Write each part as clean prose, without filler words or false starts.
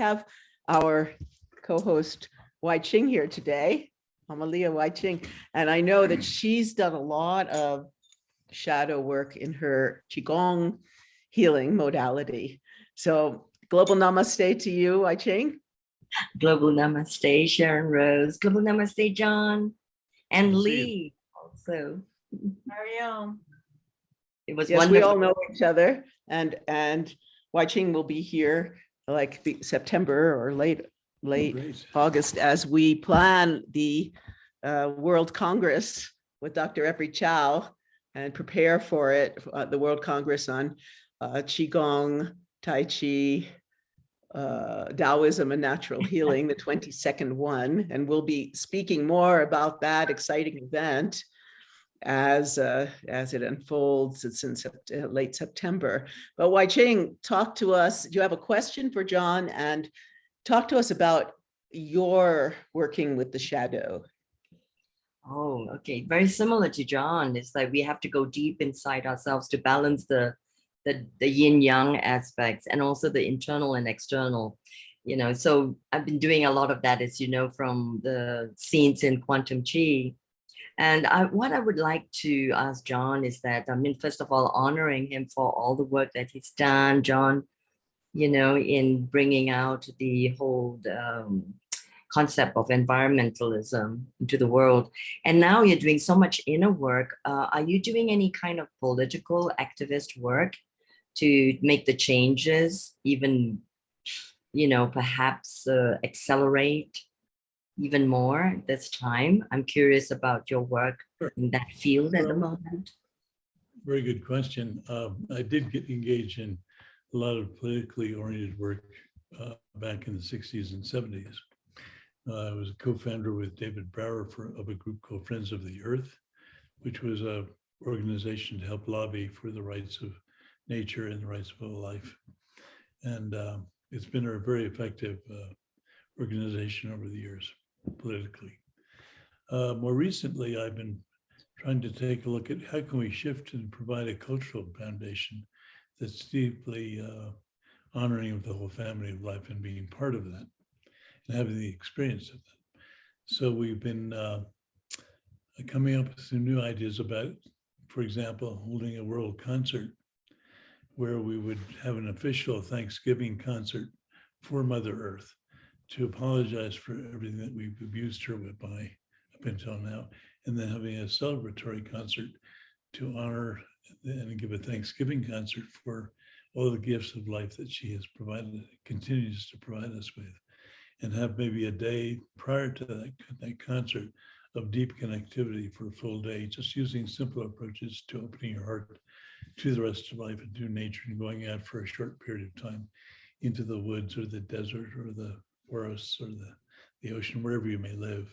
have our co-host Wai-Ching here today, Amalia Wai-Ching, and I know that she's done a lot of shadow work in her Qi Gong healing modality. So global namaste to you, Wai-Ching. Global namaste, Sharon Rose. Global namaste, John and Lee also. How are you? It was yes, wonderful. we all know each other, and Wai-Ching will be here like the September or late August as we plan the World Congress with Dr. Effrey Chow and prepare for it, the World Congress on Qi Gong, Tai Chi, Taoism and natural healing, the 22nd one, and we'll be speaking more about that exciting event as it unfolds. It's in late September. But Wai-Ching, talk to us. Do you have a question for John? And talk to us about your working with the shadow. Oh, okay. Very similar to John. It's like we have to go deep inside ourselves to balance the yin yang aspects and also the internal and external. You know, so I've been doing a lot of that, as you know, from the scenes in Quantum Qi. And what I would like to ask John is that, I mean, first of all, honoring him for all the work that he's done, John, you know, in bringing out the whole concept of environmentalism into the world. And now you're doing so much inner work. Are you doing any kind of political activist work to make the changes, even, you know, perhaps accelerate even more this time? I'm curious about your work in that field at the moment. Very good question. I did get engaged in a lot of politically oriented work back in the 60s and 70s. I was a co-founder with David Brower of a group called Friends of the Earth, which was an organization to help lobby for the rights of nature and the rights of all life. And it's been a very effective organization over the years, politically. More recently, I've been trying to take a look at how can we shift and provide a cultural foundation that's deeply honoring of the whole family of life and being part of that and having the experience of that. So we've been coming up with some new ideas about, for example, holding a world concert where we would have an official Thanksgiving concert for Mother Earth to apologize for everything that we've abused her with by up until now, and then having a celebratory concert to honor and give a Thanksgiving concert for all the gifts of life that she has provided, continues to provide us with, and have maybe a day prior to that concert of deep connectivity for a full day, just using simple approaches to opening your heart to the rest of life and to nature and going out for a short period of time into the woods or the desert or the forests or the ocean, wherever you may live,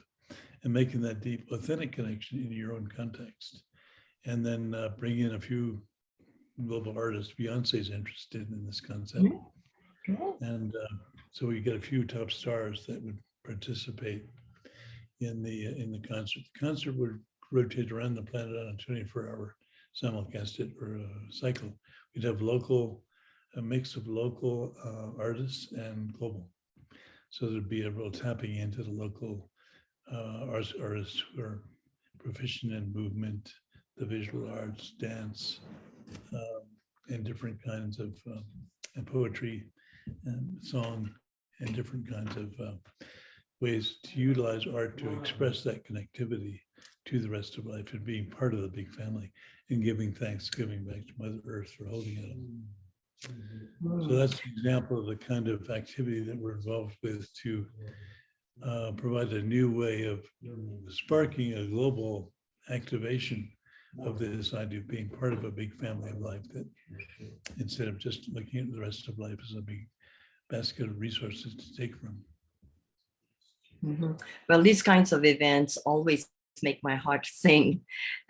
and making that deep, authentic connection in your own context. And then bring in a few global artists. Beyonce's interested in this concept. And so we get a few top stars that would participate in the concert. The concert would rotate around the planet on a 24-hour simulcasted or cycle. We'd have a mix of local artists and global. So there'd be a real tapping into the local artists who are proficient in movement, the visual arts, dance, and different kinds of and poetry and song, and different kinds of ways to utilize art to express that connectivity to the rest of life and being part of the big family and giving Thanksgiving back to Mother Earth for holding it up. So that's an example of the kind of activity that we're involved with to provide a new way of sparking a global activation of this idea of being part of a big family of life, that instead of just looking at the rest of life as a big basket of resources to take from. Well, these kinds of events always make my heart sing,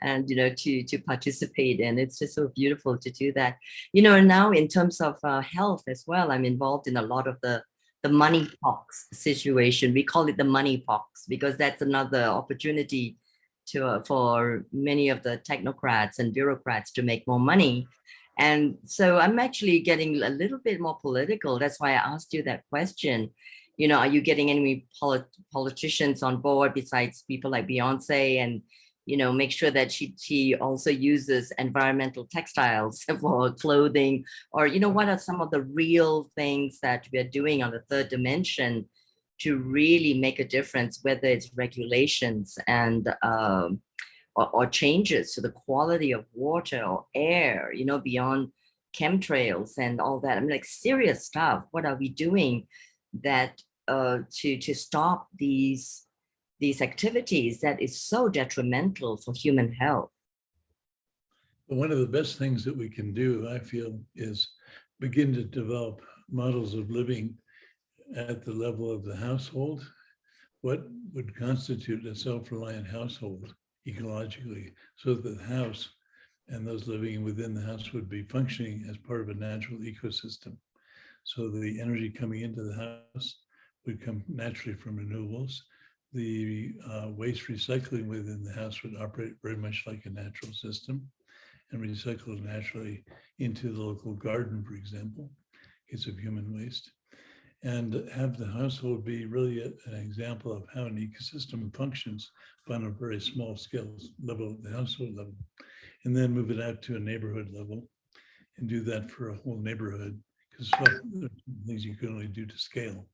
and, you know, to participate in. It's just so beautiful to do that. You know, and now in terms of health as well, I'm involved in a lot of the money pox situation. We call it the money pox because that's another opportunity to for many of the technocrats and bureaucrats to make more money. And so I'm actually getting a little bit more political. That's why I asked you that question. You know, are you getting any politicians on board besides people like Beyonce, and, you know, make sure that she also uses environmental textiles for clothing? Or, you know, what are some of the real things that we are doing on the third dimension to really make a difference, whether it's regulations and or changes to the quality of water or air, you know, beyond chemtrails and all that. I mean, like serious stuff. What are we doing that to stop these activities that is so detrimental for human health? But one of the best things that we can do, I feel, is begin to develop models of living at the level of the household. What would constitute a self-reliant household ecologically, so that the house and those living within the house would be functioning as part of a natural ecosystem. So the energy coming into the house would come naturally from renewables. The waste recycling within the house would operate very much like a natural system and recycle naturally into the local garden, for example, in case of human waste. And have the household be really an example of how an ecosystem functions on a very small scale level, the household level, and then move it out to a neighborhood level and do that for a whole neighborhood, because there are things you can only do to scale.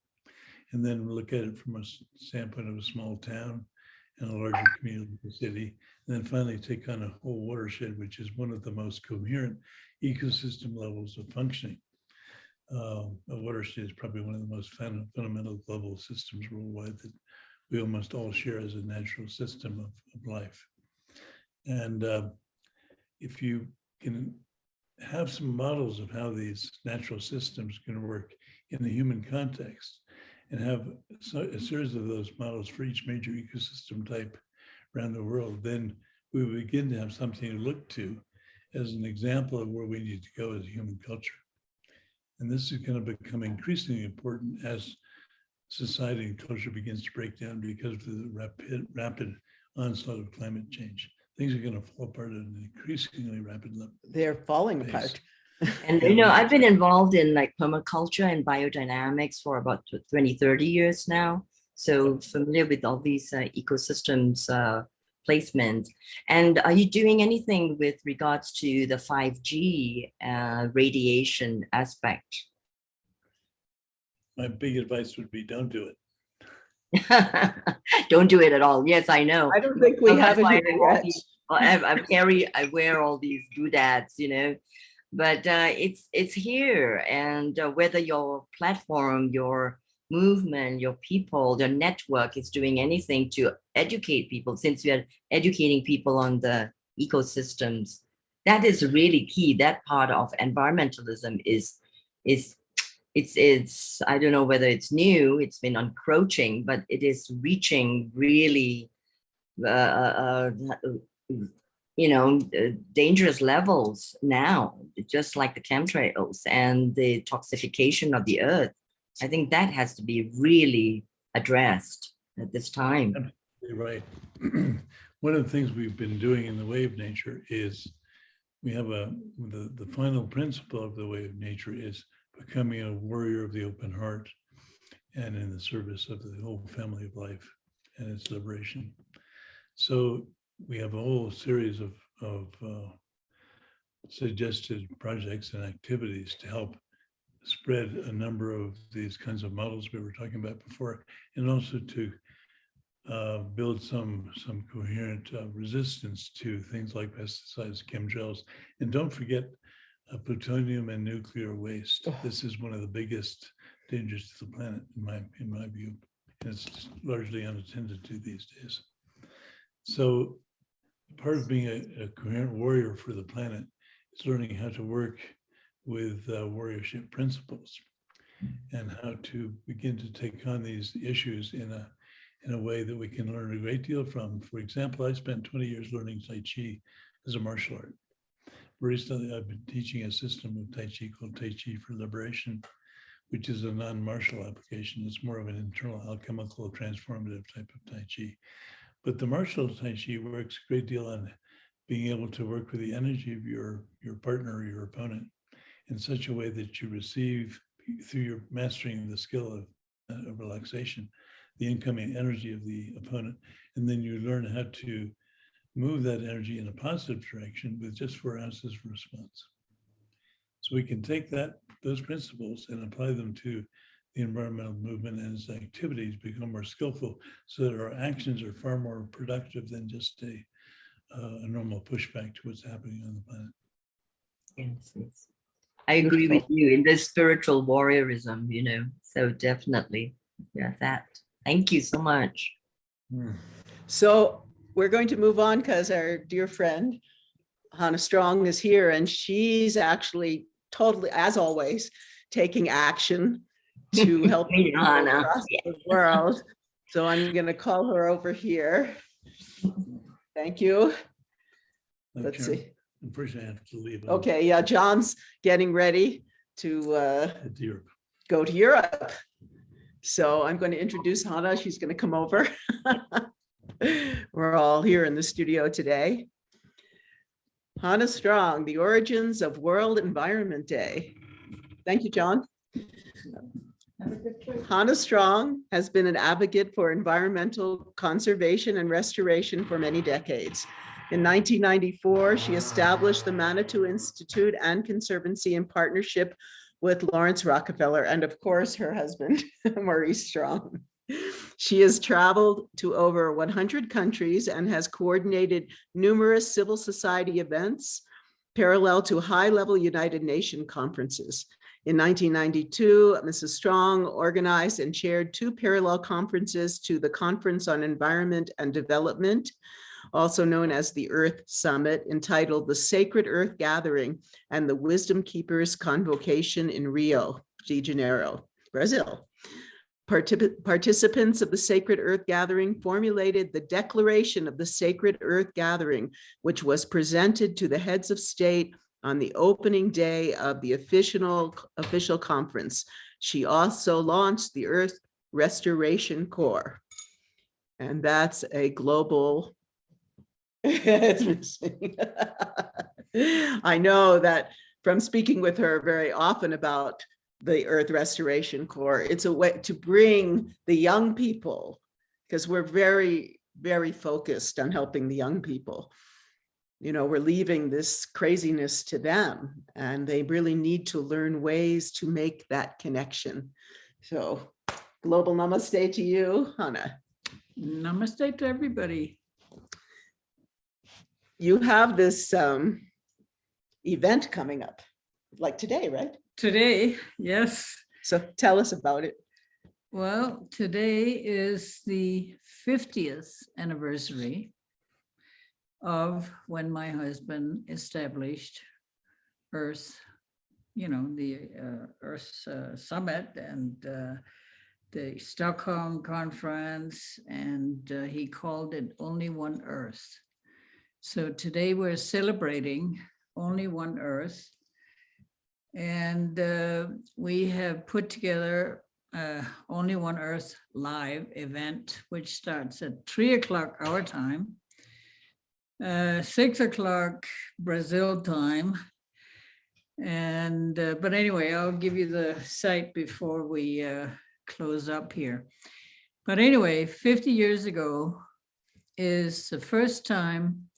And then look at it from a standpoint of a small town and a larger community, city, and then finally take on a whole watershed, which is one of the most coherent ecosystem levels of functioning. A watershed is probably one of the most fundamental global systems worldwide that we almost all share as a natural system of life. And if you can have some models of how these natural systems can work in the human context, and have a series of those models for each major ecosystem type around the world, then we will begin to have something to look to as an example of where we need to go as a human culture. And this is going to become increasingly important as society and culture begins to break down because of the rapid onslaught of climate change. Things are going to fall apart at an increasingly rapid level. They're falling apart. And, you know, I've been involved in like permaculture and biodynamics for about 20, 30 years now. So familiar with all these ecosystems placements. And are you doing anything with regards to the 5G radiation aspect? My big advice would be don't do it. Don't do it at all. Yes, I know. I don't think we have it here yet. I wear all these doodads, you know, but it's here. And whether your platform, your movement, your people, your network is doing anything to educate people, since we are educating people on the ecosystems, that is really key. That part of environmentalism is it's I don't know whether it's new, it's been encroaching, but it is reaching really dangerous levels now, just like the chemtrails and the toxification of the earth. I think that has to be really addressed at this time. Absolutely right. One of the things we've been doing in the way of nature is we have the final principle of the way of nature is becoming a warrior of the open heart and in the service of the whole family of life and its liberation. So we have a whole series of suggested projects and activities to help spread a number of these kinds of models we were talking about before, and also to build some coherent resistance to things like pesticides, chemtrails, and don't forget plutonium and nuclear waste. This is one of the biggest dangers to the planet, in my view, and it's largely unattended to these days. So part of being a coherent warrior for the planet is learning how to work with warriorship principles and how to begin to take on these issues in a way that we can learn a great deal from. For example, I spent 20 years learning Tai Chi as a martial art. Recently, I've been teaching a system of Tai Chi called Tai Chi for Liberation, which is a non-martial application. It's more of an internal alchemical transformative type of Tai Chi. But the martial Tai Chi works a great deal on being able to work with the energy of your partner or your opponent in such a way that you receive, through your mastering the skill of relaxation, the incoming energy of the opponent, and then you learn how to move that energy in a positive direction with just 4 ounces of response. So we can take those principles and apply them to the environmental movement and its activities, become more skillful, so that our actions are far more productive than just a normal pushback to what's happening on the planet. Yes, yes. I agree with you in this spiritual warriorism, you know, so definitely, yeah, that. Thank you so much. So we're going to move on because our dear friend, Hannah Strong, is here, and she's actually totally, as always, taking action to help people across the world. So I'm going to call her over here. Thank you. Let's see. Unfortunately, I have to leave. Okay, yeah, John's getting ready to go to Europe. So I'm going to introduce Hannah. She's going to come over. We're all here in the studio today. Hannah Strong, the origins of World Environment Day. Thank you, John. Hannah Strong has been an advocate for environmental conservation and restoration for many decades. In 1994, she established the Manitou Institute and Conservancy in partnership with Lawrence Rockefeller and, of course, her husband, Maurice Strong. She has traveled to over 100 countries and has coordinated numerous civil society events parallel to high-level United Nations conferences. In 1992, Mrs. Strong organized and chaired 2 parallel conferences to the Conference on Environment and Development, also known as the Earth Summit, entitled The Sacred Earth Gathering and the Wisdom Keepers Convocation in Rio de Janeiro, Brazil. Participants of the Sacred Earth Gathering formulated the Declaration of the Sacred Earth Gathering, which was presented to the heads of state on the opening day of the official conference. She also launched the Earth Restoration Corps. And that's a global, it's missing. I know that from speaking with her very often about the Earth Restoration Corps, it's a way to bring the young people, because we're very, very focused on helping the young people. You know, we're leaving this craziness to them, and they really need to learn ways to make that connection. So, global namaste to you, Hannah. Namaste to everybody. You have this event coming up, like today, right? Today, yes. So tell us about it. Well, today is the 50th anniversary of when my husband established Earth, you know, the Earth Summit and the Stockholm Conference, and he called it Only One Earth. So today we're celebrating Only One Earth. And we have put together Only One Earth live event, which starts at 3 o'clock our time, 6 o'clock Brazil time. And but anyway, I'll give you the site before we close up here. But anyway, 50 years ago is the first time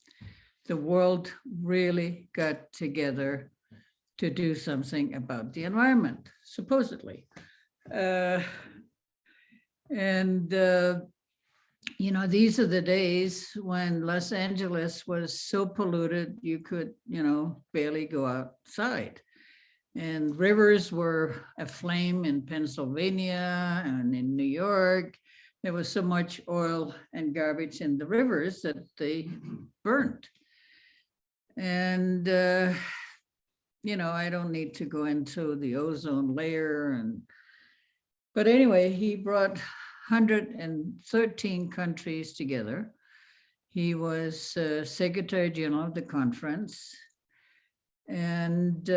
the world really got together to do something about the environment, supposedly. You know, these are the days when Los Angeles was so polluted, you could, you know, barely go outside. And rivers were aflame in Pennsylvania and in New York. There was so much oil and garbage in the rivers that they burnt. And, you know, I don't need to go into the ozone layer. But anyway, he brought 113 countries together. He was Secretary General of the conference. And,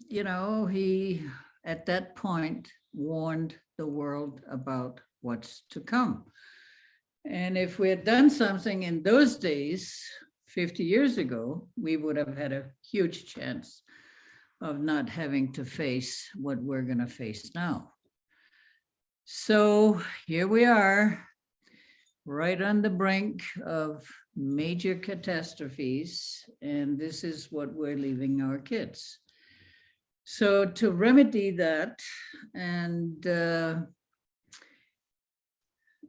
you know, he, at that point, warned the world about what's to come. And if we had done something in those days, 50 years ago, we would have had a huge chance of not having to face what we're going to face now. So here we are, right on the brink of major catastrophes, and this is what we're leaving our kids. So to remedy that, and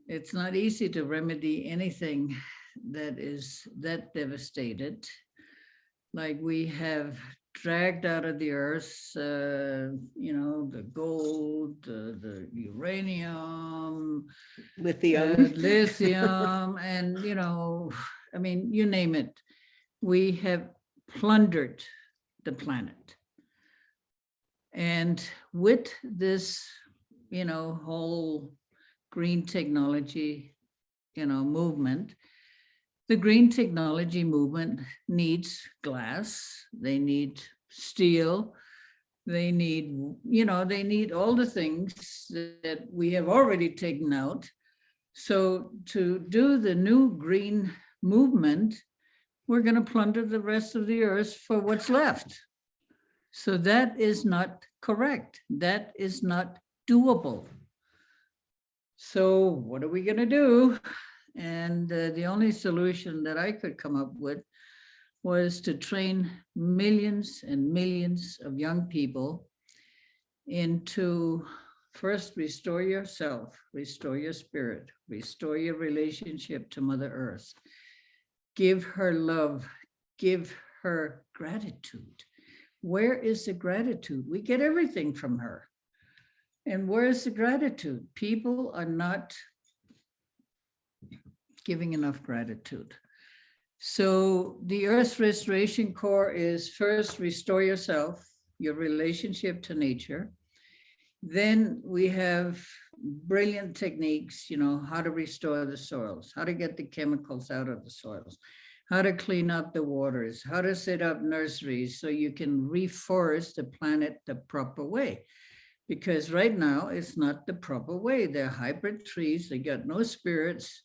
it's not easy to remedy anything that is that devastated. Like we have dragged out of the earth, you know, the gold, the uranium, Lithium. lithium, and, you know, I mean, you name it. We have plundered the planet. And with this, you know, whole green technology, you know, movement, the green technology movement needs glass, they need steel, they need, you know, they need all the things that we have already taken out. So to do the new green movement, we're going to plunder the rest of the earth for what's left. So that is not correct. That is not doable. So what are we going to do? And the only solution that I could come up with was to train millions and millions of young people into first restore yourself, restore your spirit, restore your relationship to Mother Earth, give her love, give her gratitude. Where is the gratitude? We get everything from her. And where is the gratitude? People are not giving enough gratitude. So the Earth Restoration Corps is first restore yourself, your relationship to nature. Then we have brilliant techniques, you know, how to restore the soils, how to get the chemicals out of the soils, how to clean up the waters, how to set up nurseries so you can reforest the planet the proper way. Because right now it's not the proper way. They're hybrid trees, they got no spirits.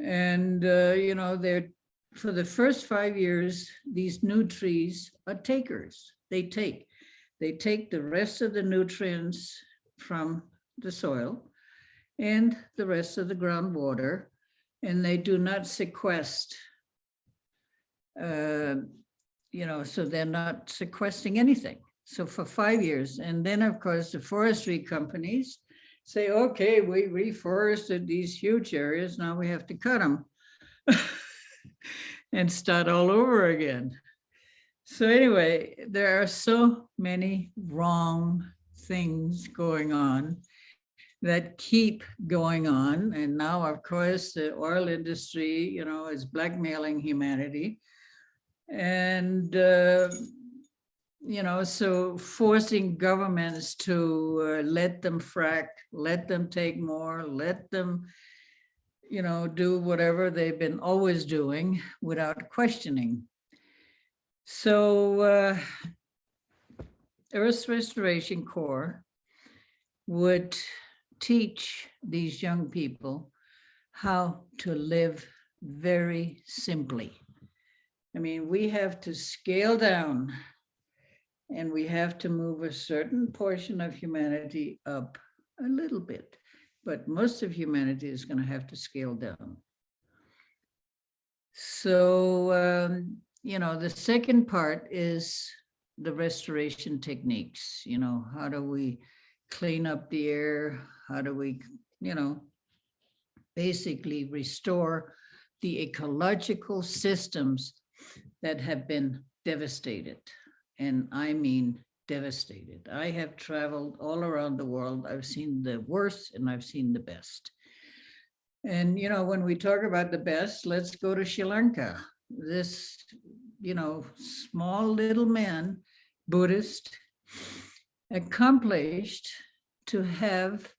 And, you know, they're, for the first 5 years, these new trees are takers. They take the rest of the nutrients from the soil and the rest of the groundwater, and they do not sequester, you know, so they're not sequestering anything. So for 5 years, and then of course the forestry companies say, okay, we reforested these huge areas, now we have to cut them and start all over again. So anyway, there are so many wrong things going on that keep going on. And now, of course, the oil industry, you know, is blackmailing humanity. And, you know, so forcing governments to let them frack, let them take more, let them, you know, do whatever they've been always doing without questioning. So Earth Restoration Corps would teach these young people how to live very simply. I mean, we have to scale down and we have to move a certain portion of humanity up a little bit, but most of humanity is going to have to scale down. So, you know, the second part is the restoration techniques. You know, how do we clean up the air? How do we, you know, basically restore the ecological systems that have been devastated? And I mean devastated. I have traveled all around the world. I've seen the worst and I've seen the best. And, you know, when we talk about the best, let's go to Sri Lanka. This, you know, small little man, Buddhist, accomplished to have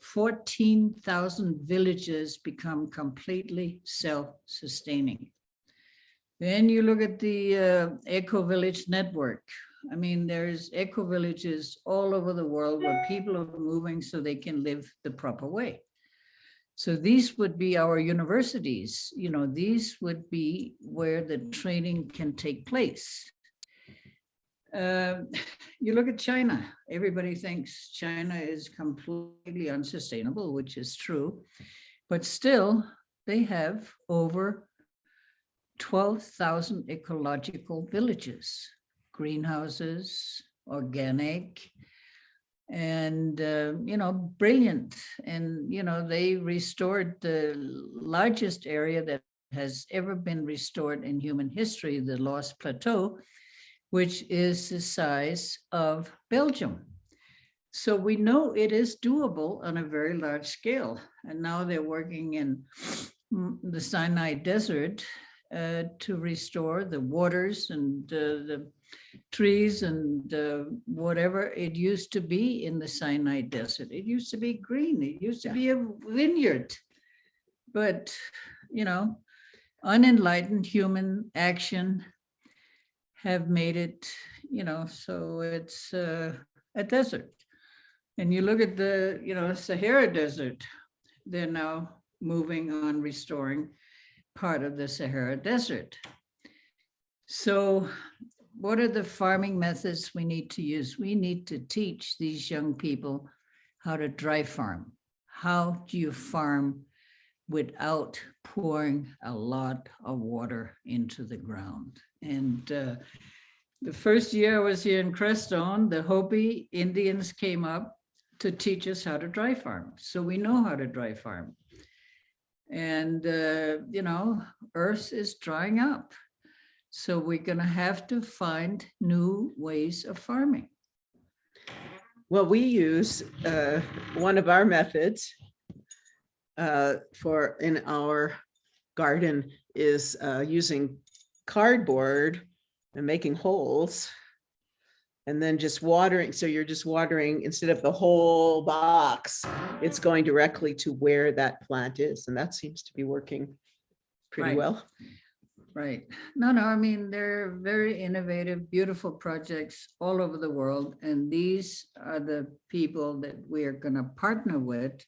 14,000 villages become completely self-sustaining. Then you look at the eco-village network. I mean, there's eco-villages all over the world where people are moving so they can live the proper way. So these would be our universities, you know, these would be where the training can take place. You look at China, everybody thinks China is completely unsustainable, which is true, but still they have over 12,000 ecological villages, greenhouses, organic, and, you know, brilliant. And, you know, they restored the largest area that has ever been restored in human history, the Lost Plateau, which is the size of Belgium. So we know it is doable on a very large scale. And now they're working in the Sinai Desert to restore the waters and the trees and whatever it used to be in the Sinai Desert. It used to be green. It used to be a vineyard. But, you know, unenlightened human action have made it, you know, so it's a desert. And you look at the, you know, Sahara Desert, they're now moving on restoring part of the Sahara Desert. So what are the farming methods we need to use? We need to teach these young people how to dry farm. How do you farm without pouring a lot of water into the ground? And the first year I was here in Crestone, the Hopi Indians came up to teach us how to dry farm. So we know how to dry farm. And, you know, earth is drying up. So we're going to have to find new ways of farming. Well, we use one of our methods for in our garden is using cardboard and making holes and then just watering. So you're just watering instead of the whole box, it's going directly to where that plant is. And that seems to be working pretty well. Right. No, I mean, they're very innovative, beautiful projects all over the world. And these are the people that we are going to partner with.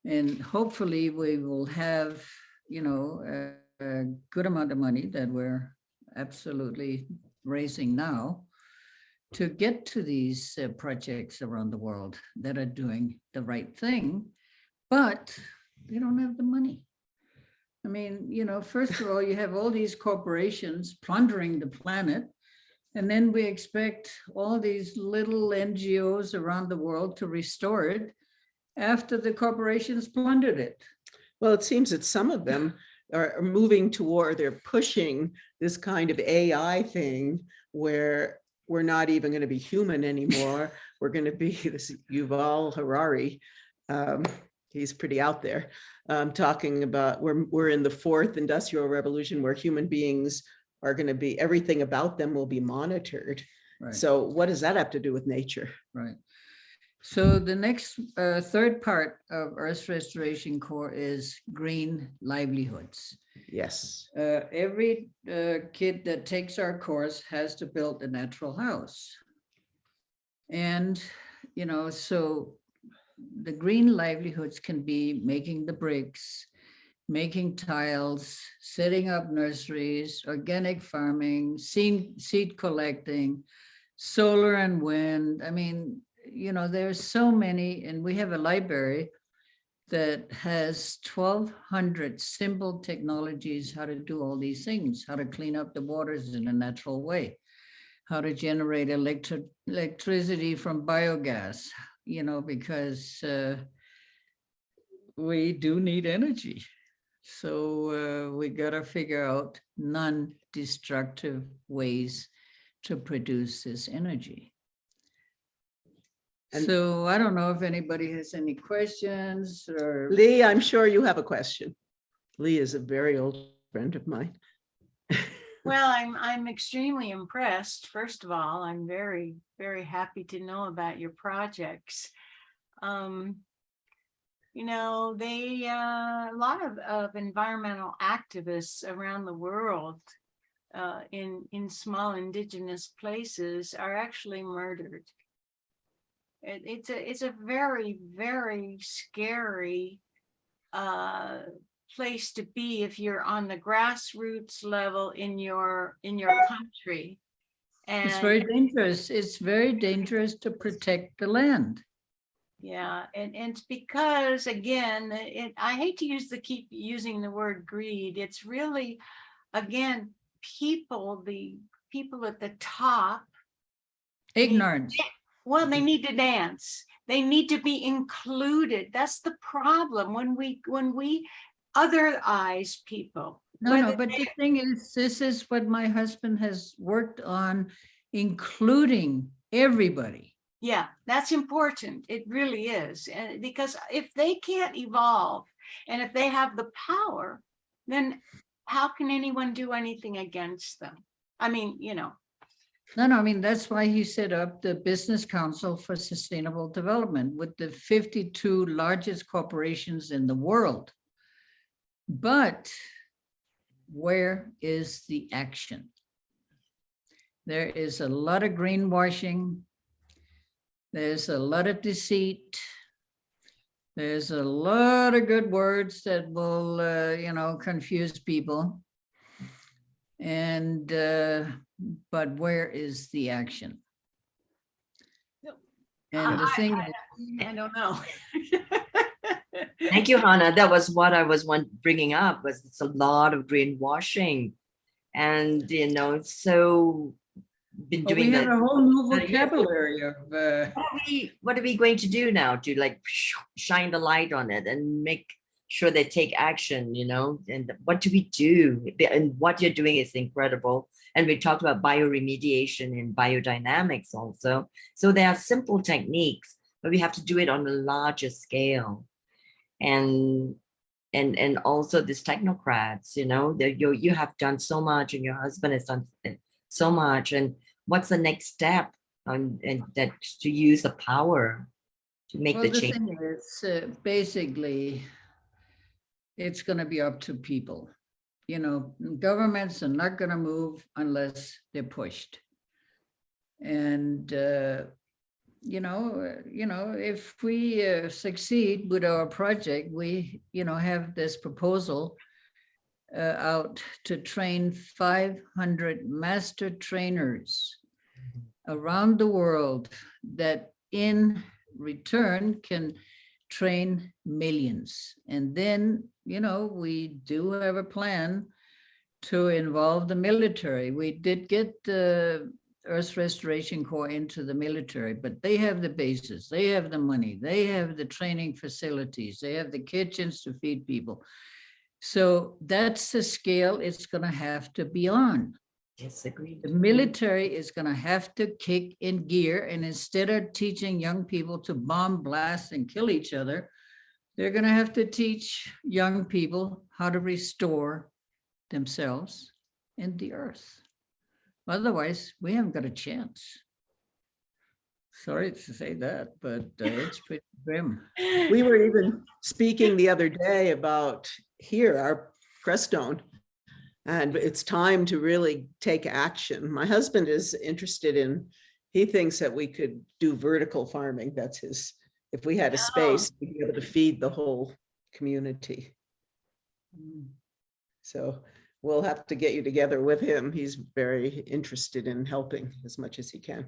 And hopefully we will have, you know, a good amount of money that we're absolutely raising now to get to these projects around the world that are doing the right thing, but they don't have the money. I mean, you know, first of all, you have all these corporations plundering the planet, and then we expect all these little NGOs around the world to restore it after the corporations plundered it. Well, it seems that some of them are moving toward, they're pushing this kind of AI thing where we're not even going to be human anymore. We're going to be this Yuval Harari. He's pretty out there, talking about we're in the fourth industrial revolution where human beings are going to be, everything about them will be monitored. Right. So what does that have to do with nature? Right. So the next third part of Earth Restoration Corps is green livelihoods. Yes. Every kid that takes our course has to build a natural house. And, you know, so the green livelihoods can be making the bricks, making tiles, setting up nurseries, organic farming, seed collecting, solar and wind. I mean, you know, there's so many, and we have a library that has 1,200 simple technologies how to do all these things, how to clean up the waters in a natural way, how to generate electricity from biogas, you know, because we do need energy. So we got to figure out non-destructive ways to produce this energy. And so I don't know if anybody has any questions or. Lee, I'm sure you have a question. Lee is a very old friend of mine. Well, I'm extremely impressed. First of all, I'm very, very happy to know about your projects. You know, they a lot of environmental activists around the world in small indigenous places are actually murdered. It's a very, very scary place to be if you're on the grassroots level in your country. It's And very dangerous. It's very dangerous to protect the land. yeah, and it's because, again, I hate to keep using the word greed. It's really, again, the people at the top, Ignorance. well, they need to dance. They need to be included. That's the problem when we otherize people. No, no, but the thing is, this is what my husband has worked on, including everybody. Yeah, that's important. It really is. And because if they can't evolve and if they have the power, then how can anyone do anything against them? I mean, you know. No, no, I mean, that's why he set up the Business Council for Sustainable Development with the 52 largest corporations in the world. But where is the action? There is a lot of greenwashing. There's a lot of deceit. There's a lot of good words that will, you know, confuse people. And, but where is the action? And the thing is, I don't know. Thank you, Hannah. That was what I was bringing up, was it's a lot of greenwashing. And, you know, it's so been well, doing we have that. a whole new vocabulary of, What are we going to do now to like shine the light on it and make sure they take action, you know? And what do we do? And what you're doing is incredible. And we talked about bioremediation and biodynamics also. So there are simple techniques, but we have to do it on a larger scale. And also these technocrats, you know, you have done so much and your husband has done so much. And what's the next step on and that to use the power to make well, the the change? thing is, basically, it's going to be up to people. You know, governments are not going to move unless they're pushed. And, you know, if we succeed with our project, we, you know, have this proposal out to train 500 master trainers around the world that in return can train millions. And then, you know, we do have a plan to involve the military. We did get the Earth Restoration Corps into the military, but they have the bases, they have the money, they have the training facilities, they have the kitchens to feed people. So that's the scale it's going to have to be on. Yes, agreed. The military is going to have to kick in gear, and instead of teaching young people to bomb, blast, and kill each other, they're going to have to teach young people how to restore themselves and the earth. Otherwise, we haven't got a chance. Sorry to say that, but it's pretty grim. We were even speaking the other day about here, our Crestone, and it's time to really take action. My husband is interested in, he thinks that we could do vertical farming. That's his, if we had a space, we'd be able to feed the whole community. So we'll have to get you together with him. He's very interested in helping as much as he can.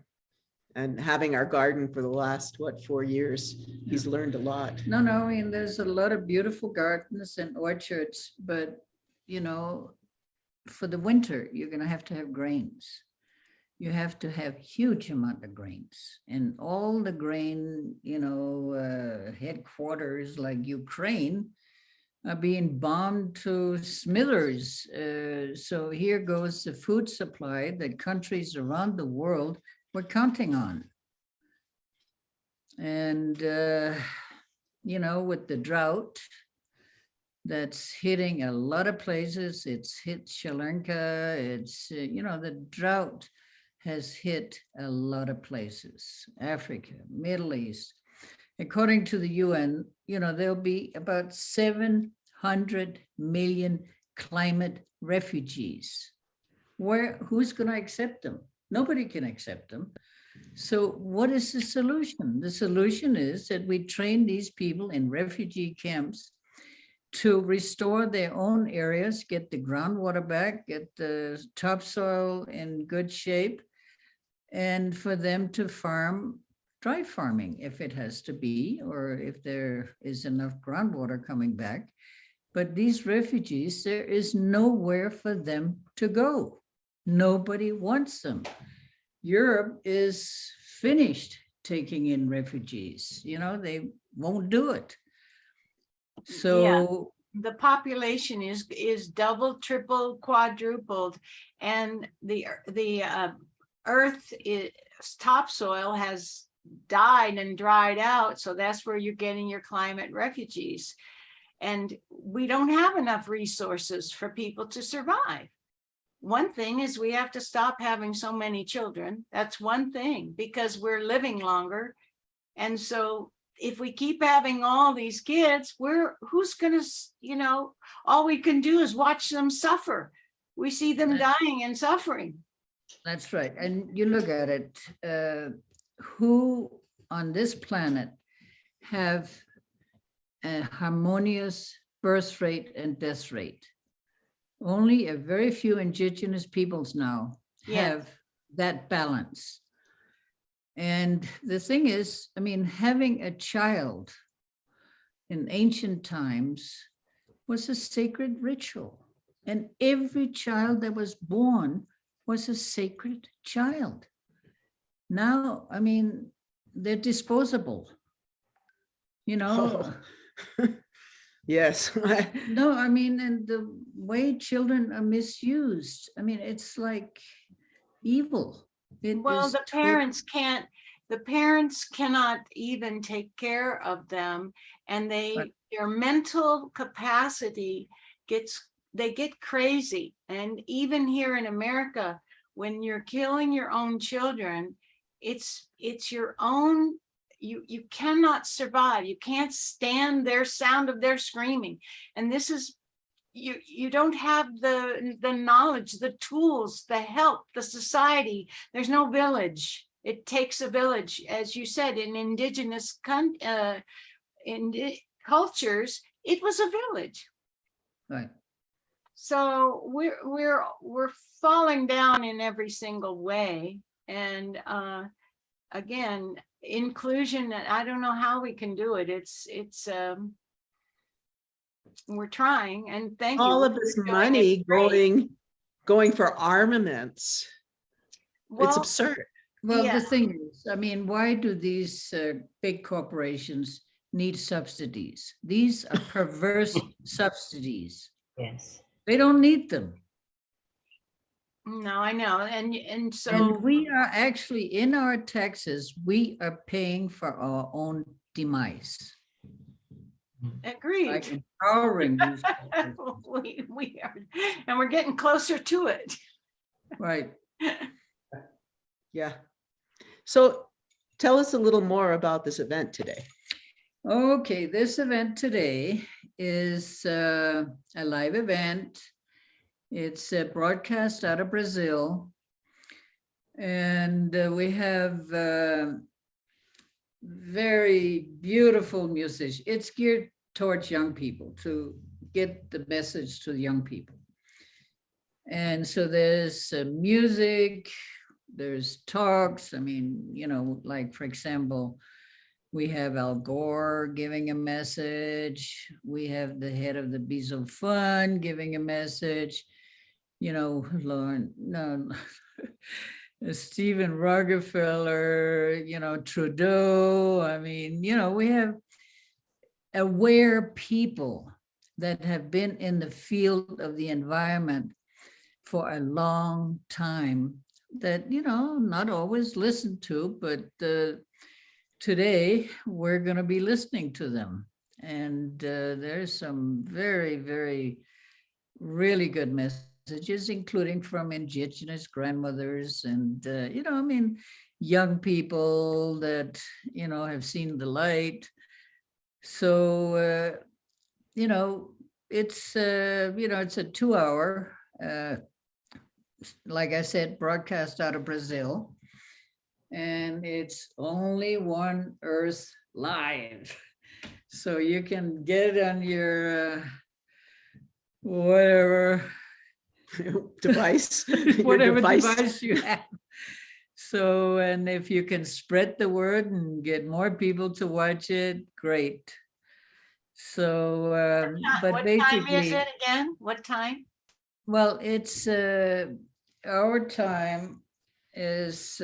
And having our garden for the last, what, 4 years, he's learned a lot. No, I mean, there's a lot of beautiful gardens and orchards, but, you know, for the winter, you're going to have grains. You have to have huge amount of grains, and all the grain, you know, headquarters like Ukraine are being bombed to smithers. So here goes the food supply that countries around the world were counting on. And, you know, with the drought that's hitting a lot of places, it's hit Sri Lanka, it's, you know, the drought has hit a lot of places, Africa, Middle East. According to the UN, you know, there'll be about 700 million climate refugees. Who's going to accept them? Nobody can accept them. So what is the solution? The solution is that we train these people in refugee camps to restore their own areas, get the groundwater back, get the topsoil in good shape, and for them to farm dry farming if it has to be, or if there is enough groundwater coming back. But these refugees, there is nowhere for them to go. Nobody wants them. Europe is finished taking in refugees. You know, they won't do it. So the population is double, triple, quadrupled, and the earth topsoil has died and dried out. So that's where you're getting your climate refugees. And we don't have enough resources for people to survive. One thing is we have to stop having so many children. That's one thing, because we're living longer. And so if we keep having all these kids, who's gonna, you know, all we can do is watch them suffer. We see them dying and suffering. that's right. And you look at it, who on this planet have a harmonious birth rate and death rate? Only a very few indigenous peoples now have that balance. And the thing is, I mean, having a child in ancient times was a sacred ritual. And every child that was born was a sacred child. Now, I mean, they're disposable, you know. Oh. Yes. No, I mean, and the way children are misused, I mean, it's like evil. Well, the parents cannot even take care of them, and their mental capacity they get crazy. And even here in America, when you're killing your own children, it's your own. You cannot survive. You can't stand their sound of their screaming. And this is, you don't have the knowledge, the tools, the help, the society. There's no village. It takes a village, as you said, in indigenous cultures, it was a village. Right. So we're falling down in every single way. And again, inclusion, I don't know how we can do it. It's we're trying, and thank you. All of this money going for armaments. It's absurd. Well, the thing is, I mean, why do these big corporations need subsidies? These are perverse subsidies. Yes. They don't need them. No, I know. And so And we are actually, in our taxes, we are paying for our own demise. agreed. By empowering these we are, and we're getting closer to it. right. Yeah. So tell us a little more about this event today. Okay, this event today is a live event. It's a broadcast out of Brazil. And we have very beautiful music. It's geared towards young people, to get the message to the young people. And so there's music, there's talks. I mean, you know, like, for example, we have Al Gore giving a message. We have the head of the Bees of Fun giving a message. You know, Stephen Rockefeller, you know, Trudeau. I mean, you know, we have aware people that have been in the field of the environment for a long time that, you know, not always listened to, but today we're going to be listening to them. And there's some very, very, really good messages, including from indigenous grandmothers and, you know, I mean, young people that, you know, have seen the light. So, you know, it's, you know, it's a 2-hour, like I said, broadcast out of Brazil. And it's only One Earth Live. So you can get it on your whatever, device, your whatever device you have. So, and if you can spread the word and get more people to watch it, great. So, but What time is basically, it again? What time? well, it's our time is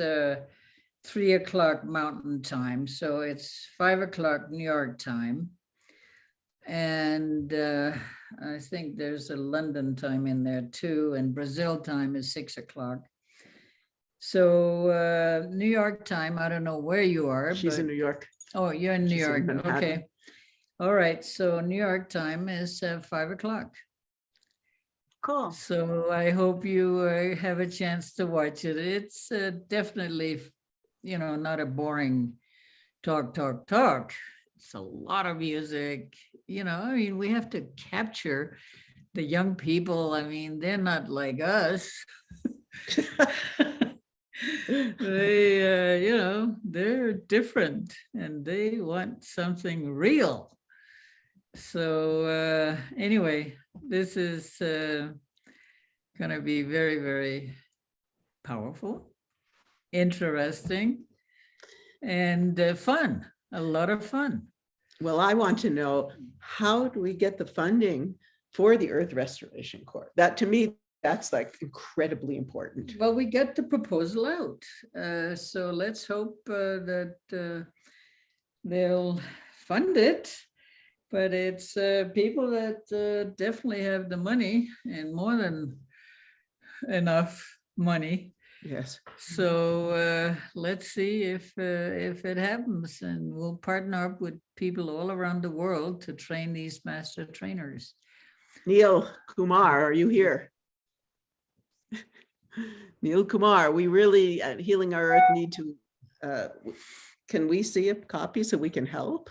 3 o'clock Mountain Time, so it's 5 o'clock New York time. And I think there's a London time in there too, and Brazil time is 6 o'clock. So New York time, I don't know where you are. She's in but- New York. Oh, you're in New She's in York, Manhattan. okay. All right, so New York time is 5 o'clock. Cool. So I hope you have a chance to watch it. It's definitely, not a boring talk. It's a lot of music, I mean, we have to capture the young people. I mean, they're not like us. They, they're different and they want something real. So anyway, this is going to be very, very powerful, interesting, and fun, a lot of fun. Well, I want to know, how do we get the funding for the Earth Restoration Corps? That, to me, that's like incredibly important. Well, we got the proposal out. So let's hope that they'll fund it. But it's people that definitely have the money and more than enough money. Yes. So let's see if it happens, and we'll partner up with people all around the world to train these master trainers. Neil Kumar, are you here? Neil Kumar, we really at Healing Our Earth need to, can we see a copy so we can help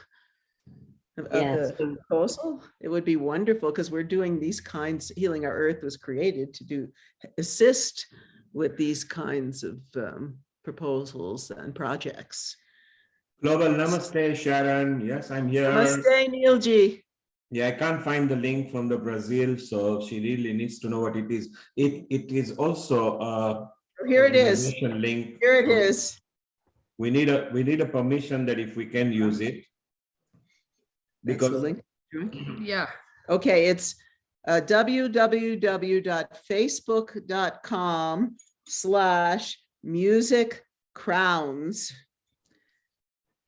of Yes. the proposal? It would be wonderful, because we're doing these kinds, Healing Our Earth was created to assist with these kinds of proposals and projects. Global Namaste, Sharon. Yes, I'm here. Namaste, Neilji. Yeah, I can't find the link from the Brazil, so she really needs to know what it is. It is also a Here it is. organization link. Here it is. We need a permission that if we can use it. That's the Because link. Yeah. Okay, it's www.facebook.com/musiccrowns.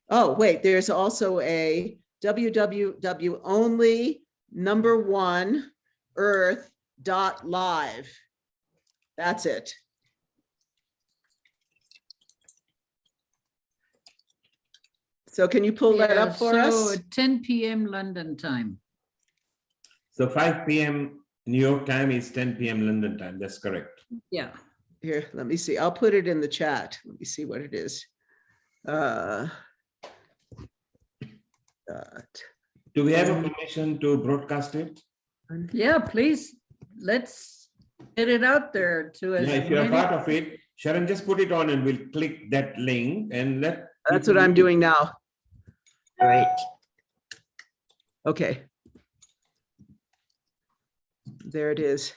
Oh, wait, there's also a www.only1earth.live. That's it. So can you pull that up for us? 10 p.m. London time. so 5 p.m. New York time is 10 p.m. London time. That's correct. Yeah. Here, let me see. I'll put it in the chat. Let me see what it is. Do we have a permission to broadcast it? Yeah, please, let's get it out there to as Yeah, if you're a many- part of it, Sharon, just put it on and we'll click that link and let. That's what I'm doing now. Great. Okay. There it is.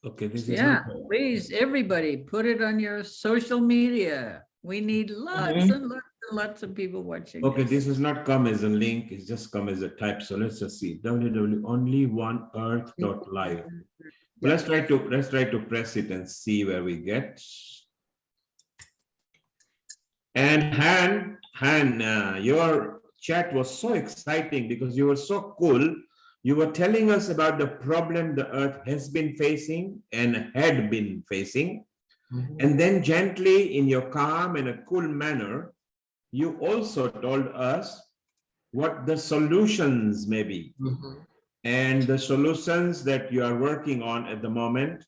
Okay, this is. Yeah, not- please, everybody, put it on your social media. We need lots Mhm. and lots and lots of people watching. Okay, this has not come as a link, it's just come as a type. So let's just see www.onlyoneearth.live. Let's try to press it and see where we get. And Han, your chat was so exciting because you were so cool. You were telling us about the problem the Earth has been facing and had been facing. And then gently, in your calm and a cool manner, you also told us what the solutions may be. And the solutions that you are working on at the moment,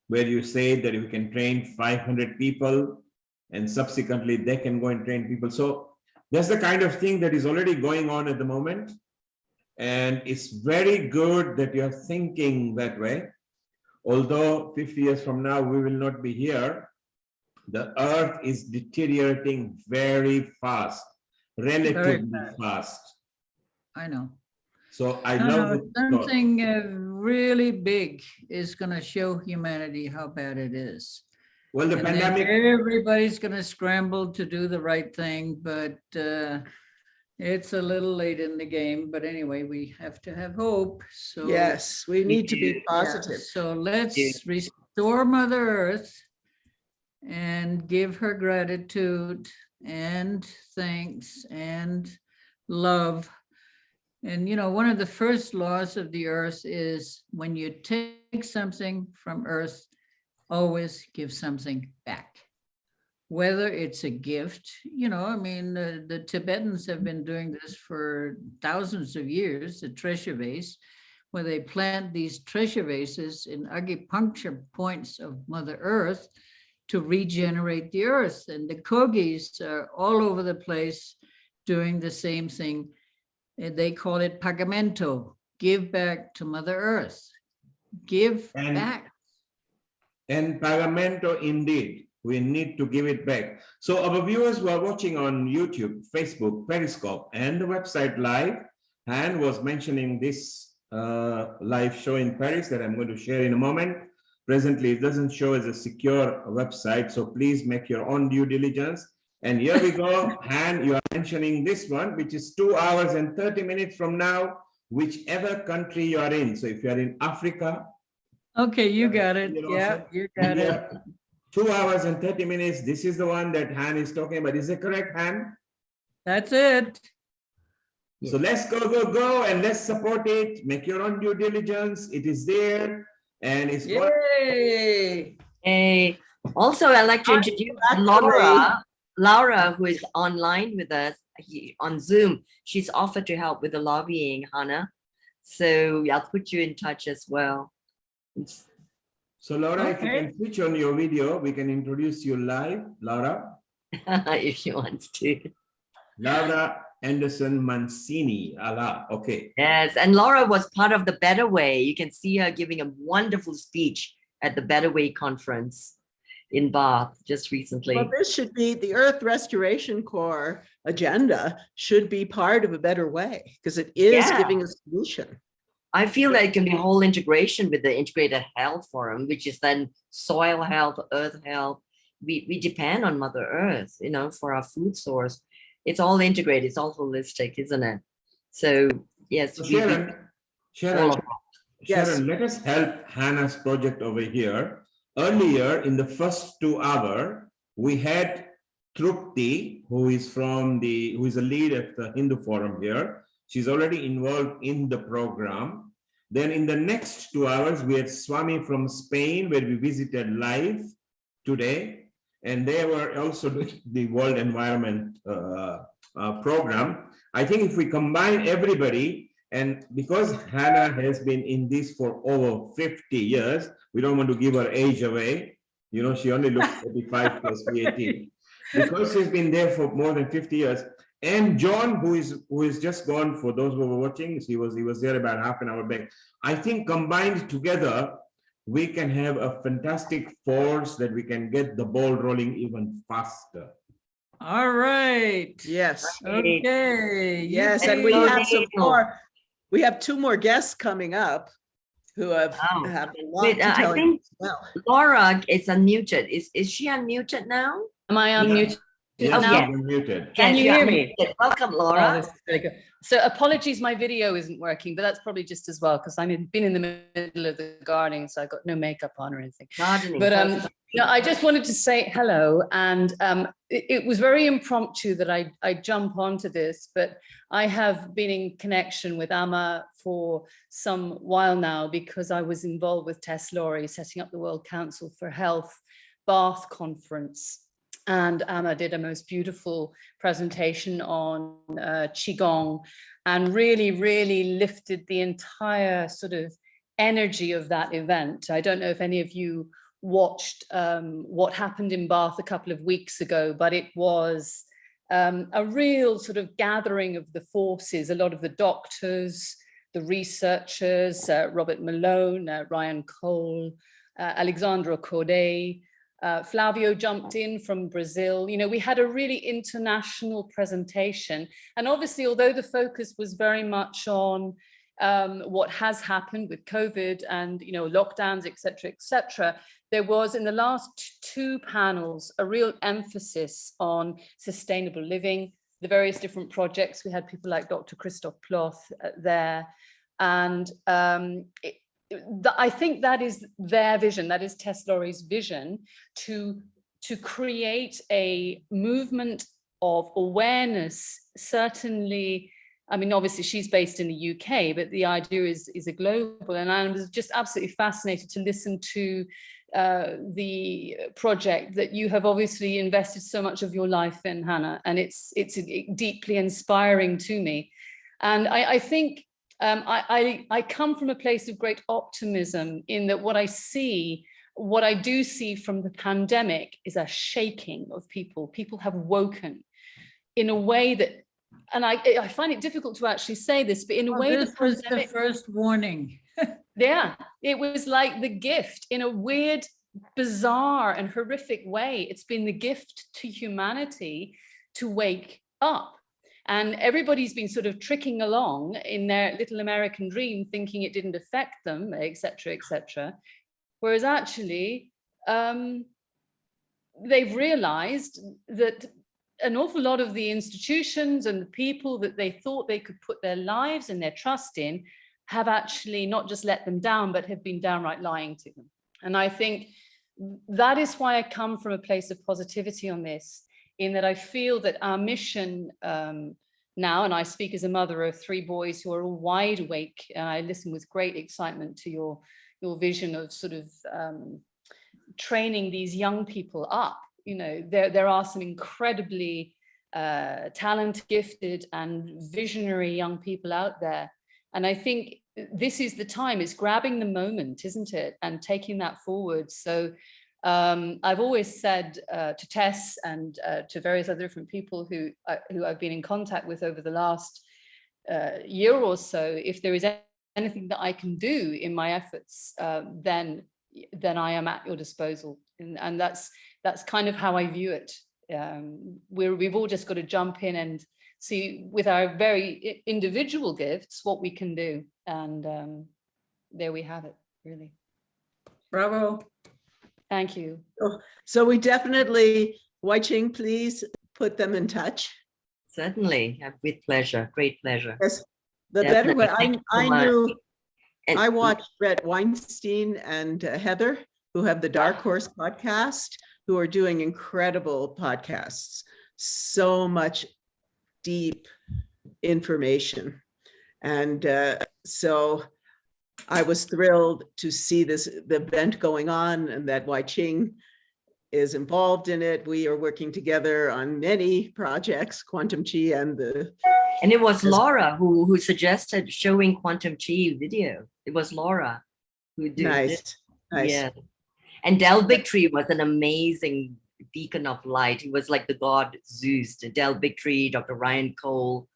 where you say that you can train 500 people and subsequently they can go and train people. So that's the kind of thing that is already going on at the moment. And it's very good that you're thinking that way. Although 50 years from now, we will not be here, the Earth is deteriorating very fast, relatively fast. I know. So I No, love no, this thought. something really big is going to show humanity how bad it is. Well, the And then pandemic, everybody's going to scramble to do the right thing, but it's a little late in the game. But anyway, we have to have hope. So Yes, we need to be do, yeah, positive. so let's restore Mother Earth and give her gratitude and thanks and love. And, you know, one of the first laws of the earth is when you take something from earth, always give something back. Whether it's a gift, you know, I mean, the Tibetans have been doing this for thousands of years, the treasure vase, where they plant these treasure vases in acupuncture points of Mother Earth to regenerate the earth. And the Kogis are all over the place doing the same thing. And they call it pagamento, give back to Mother Earth, give And- back. and pagamento indeed, we need to give it back. So our viewers who are watching on YouTube, Facebook, Periscope, and the website live, Han was mentioning this live show in Paris that I'm going to share in a moment. Presently, it doesn't show as a secure website, so please make your own due diligence. And here we go, Han, you are mentioning this one, which is 2 hours and 30 minutes from now, whichever country you are in. So if you are in Africa, Okay, you got it. you know, Yeah, so you got it. India, 2 hours and 30 minutes. This is the one that Han is talking about. Is it correct, Han? That's it. So let's go, and let's support it. Make your own due diligence. It is there, and it's going. Yay! Hey, also I'd like to introduce Laura, who is online with us on Zoom. She's offered to help with the lobbying, Hannah. So I'll put you in touch as well. So Laura, if you Okay. can switch on your video, we can introduce you live. Laura If she wants to. Anderson Mancini. Allah. Okay. Yes, and Laura was part of the Better Way. You can see her giving a wonderful speech at the Better Way conference in Bath just recently. Well, this should be the Earth Restoration Corps agenda should be part of a better way because it is Yeah. giving a solution. I feel that it can be a whole integration with the Integrated Health Forum, which is then soil health, earth health. We depend on Mother Earth, you know, for our food source. It's all integrated, it's all holistic, isn't it? So yes, So we- Sharon, all of Yes. Sharon, let us help Hannah's project over here. Earlier in the first 2 hours, we had Trupti, who is a lead at the Hindu Forum here. She's already involved in the program. Then in the next 2 hours, we had Swami from Spain, where we visited live today. And they were also doing the World Environment program. I think if we combine everybody, and because Hannah has been in this for over 50 years, we don't want to give her age away. You know, she only looks 35 plus VAT. Because she's been there for more than 50 years. And John, who is just gone, for those who were watching, he was there about half an hour back. I think combined together, we can have a fantastic force that we can get the ball rolling even faster. All right. Yes. Okay. Yes, yippee. and we have some Daniel. more. We have 2 more guests coming up who have Wow. a lot Wait, to I tell you think as well. Laura is unmuted. Is she unmuted now? Am I unmuted Yes, now? you're muted. Can you Yes, hear you're me? unmuted. Welcome, Oh, Laura. this is really good. So apologies, my video isn't working, but that's probably just as well because I've been in the middle of the gardening, so I got no makeup on or anything. Gardening. But perfect. no, I just wanted to say hello, and it was very impromptu that I jump onto this, but I have been in connection with Amma for some while now because I was involved with Tess Laurie setting up the World Council for Health Bath conference. And Amma did a most beautiful presentation on Qi Gong and really lifted the entire sort of energy of that event. I don't know if any of you watched what happened in Bath a couple of weeks ago, but it was a real sort of gathering of the forces, a lot of the doctors, the researchers, Robert Malone, Ryan Cole, Alexandra Corday, Flavio jumped in from Brazil. You know, we had a really international presentation. And obviously, although the focus was very much on what has happened with COVID and, you know, lockdowns, et cetera, there was in the last two panels a real emphasis on sustainable living, the various different projects. We had people like Dr. Christoph Ploth there. And I think that is their vision, that is Tess Laurie's vision, to create a movement of awareness, certainly. I mean, obviously she's based in the UK, but the idea is a global. And I was just absolutely fascinated to listen to the project that you have obviously invested so much of your life in, Hannah, and it's deeply inspiring to me. And I think I come from a place of great optimism in that what I do see from the pandemic is a shaking of people. People have woken in a way that, and I find it difficult to actually say this, but in a way this was the first warning. Yeah, it was like the gift in a weird, bizarre and horrific way. It's been the gift to humanity to wake up. And everybody's been sort of tricking along in their little American dream, thinking it didn't affect them, et cetera, et cetera. Whereas actually, they've realized that an awful lot of the institutions and the people that they thought they could put their lives and their trust in have actually not just let them down, but have been downright lying to them. And I think that is why I come from a place of positivity on this, in that I feel that our mission now, and I speak as a mother of 3 boys who are all wide awake, and I listen with great excitement to your vision of sort of training these young people up. You know, there are some incredibly talented, gifted and visionary young people out there. And I think this is the time, it's grabbing the moment, isn't it? And taking that forward. So I've always said to Tess and to various other different people who I've been in contact with over the last year or so, if there is anything that I can do in my efforts, then I am at your disposal. And that's kind of how I view it. We've all just got to jump in and see with our very individual gifts what we can do. And there we have it, really. Bravo. Thank you. So we definitely, Wai-Ching, please put them in touch. Certainly, with pleasure, great pleasure. Yes, the Definitely. better way. Thank you so I much. knew, And- I watched Brett Weinstein and Heather, who have the Dark Horse podcast, who are doing incredible podcasts. So much deep information. And so I was thrilled to see the event going on and that Wai-Ching is involved in it. We are working together on many projects, Quantum Qi and it was Laura who suggested showing Quantum Qi video. It was Laura who did it. Nice. Yeah. And Del Bigtree was an amazing beacon of light. He was like the god Zeus. Del Bigtree, Dr. Ryan Cole,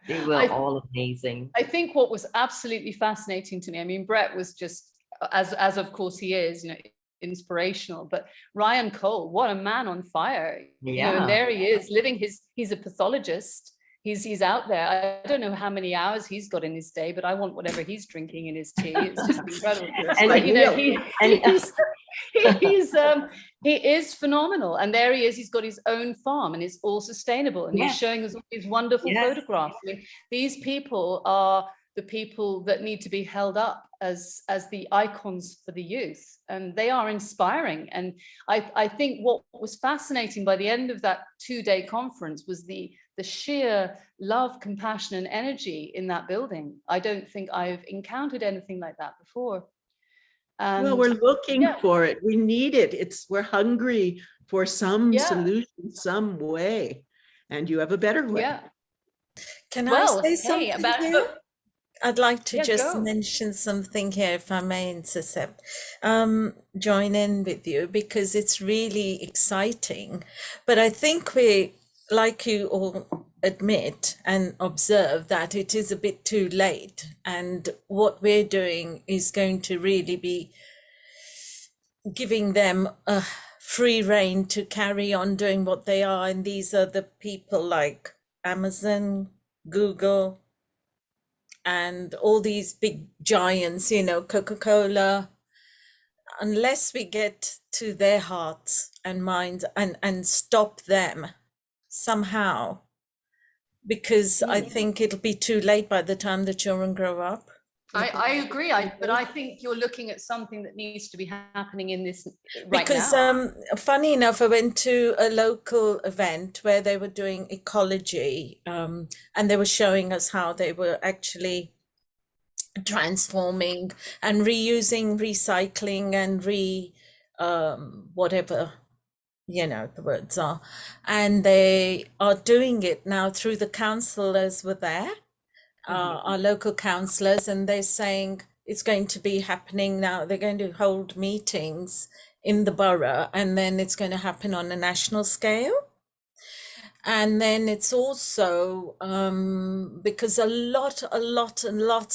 they were all amazing. I think what was absolutely fascinating to me, I mean, Brett was just, as of course he is, you know, inspirational, but Ryan Cole, what a man on fire. Yeah. You know, and there he is living he's a pathologist. He's out there. I don't know how many hours he's got in his day, but I want whatever he's drinking in his tea. It's just incredible. And but, you know, he is phenomenal. And there he is. He's got his own farm and it's all sustainable. And he's showing us all these wonderful photographs. I mean, these people are the people that need to be held up as the icons for the youth, and they are inspiring. And I think what was fascinating by the end of that 2-day conference was the sheer love, compassion and energy in that building. I don't think I've encountered anything like that before. And well, we're looking for it. We need it. We're hungry for some solution, some way, and you have a better way. Yeah. Can I say something here? I'd like to just go. mention something here, if I may intercept, join in with you, because it's really exciting. But I think we, like you all admit and observe, that it is a bit too late. And what we're doing is going to really be giving them a free rein to carry on doing what they are. And these are the people like Amazon, Google, and all these big giants, you know, Coca-Cola, unless we get to their hearts and minds and stop them somehow, because I think it'll be too late by the time the children grow up. I agree, but I think you're looking at something that needs to be happening in this right Because now. funny enough, I went to a local event where they were doing ecology, and they were showing us how they were actually transforming and reusing, recycling, and whatever, you know, the words are. And they are doing it now through the councillors were there, our local councillors, and they're saying it's going to be happening now. They're going to hold meetings in the borough, and then it's going to happen on a national scale. And then it's also because lots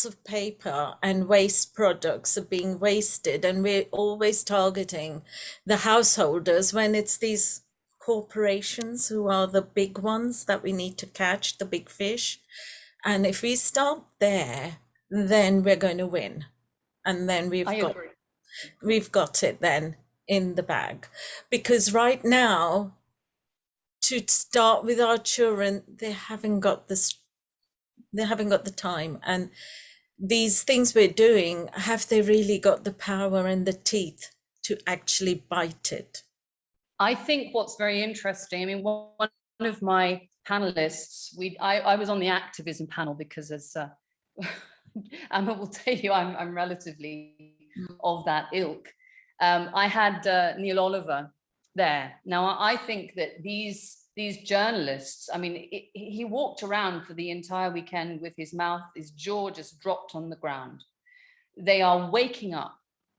of paper and waste products are being wasted, and we're always targeting the householders when it's these corporations who are the big ones that we need to catch, the big fish. And if we start there, then we're going to win. And then we've got it then in the bag. Because right now, to start with our children, they haven't got the time. And these things we're doing, have they really got the power and the teeth to actually bite it? I think what's very interesting, I mean, one of my panelists, I was on the activism panel because as Emma will tell you, I'm relatively of that ilk. I had Neil Oliver there. Now, I think that these journalists, I mean, he walked around for the entire weekend with his jaw just dropped on the ground. They are waking up,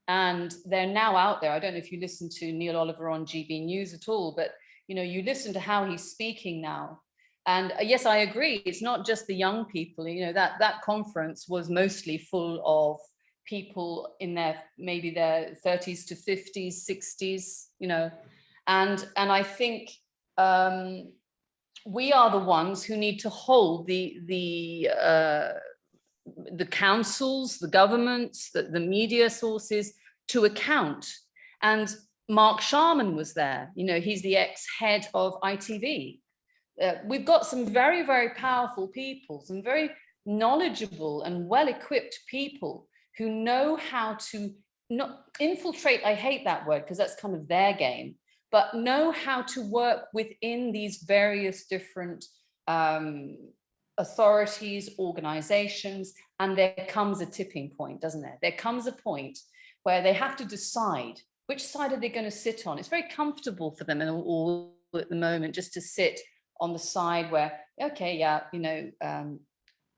and they're now out there. I don't know if you listen to Neil Oliver on GB News at all, but you know, you listen to how he's speaking now. And yes, I agree. It's not just the young people. You know, that conference was mostly full of people in maybe their 30s to 50s, 60s. You know, and I think we are the ones who need to hold the councils, the governments, the media sources to account. And Mark Sharman was there. You know, he's the ex-head of ITV. We've got some very, very powerful people, some very knowledgeable and well-equipped people who know how to not infiltrate. I hate that word because that's kind of their game, but know how to work within these various different authorities, organizations, and there comes a tipping point, doesn't there? There comes a point where they have to decide which side are they going to sit on. It's very comfortable for them all at the moment just to sit on the side where, okay, yeah, you know,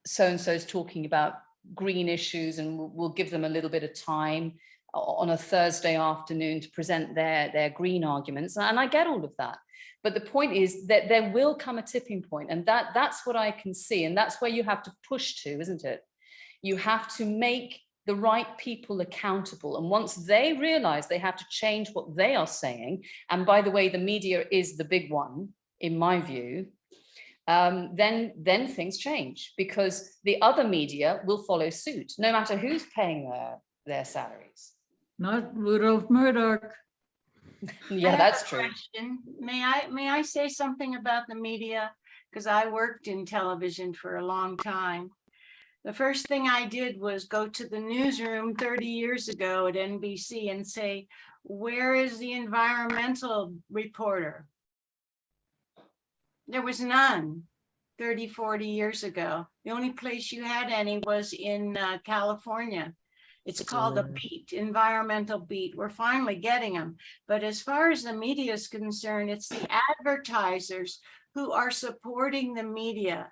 so-and-so is talking about green issues and we'll give them a little bit of time on a Thursday afternoon to present their green arguments. And I get all of that. But the point is that there will come a tipping point, and that's what I can see. And that's where you have to push to, isn't it? You have to make the right people accountable. And once they realize they have to change what they are saying, and by the way, the media is the big one, in my view, then things change, because the other media will follow suit, no matter who's paying their salaries. Not Rudolph Murdoch. Yeah, that's true. Question. May I say something about the media? Because I worked in television for a long time. The first thing I did was go to the newsroom 30 years ago at NBC and say, where is the environmental reporter? There was none 30, 40 years ago. The only place you had any was in California. It's called a beat, environmental beat. We're finally getting them. But as far as the media is concerned, it's the advertisers who are supporting the media.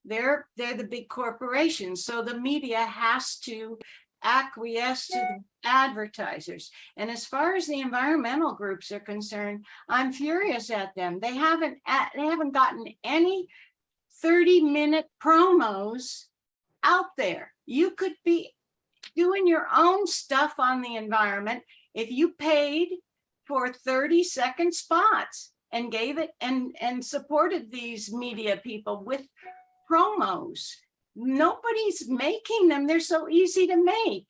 They're the big corporations. So the media has to acquiesce to the advertisers. And as far as the environmental groups are concerned, I'm furious at them. They haven't gotten any 30-minute promos out there. You could be doing your own stuff on the environment if you paid for 30-second spots and gave it and supported these media people with promos. nobody's making them. They're so easy to make.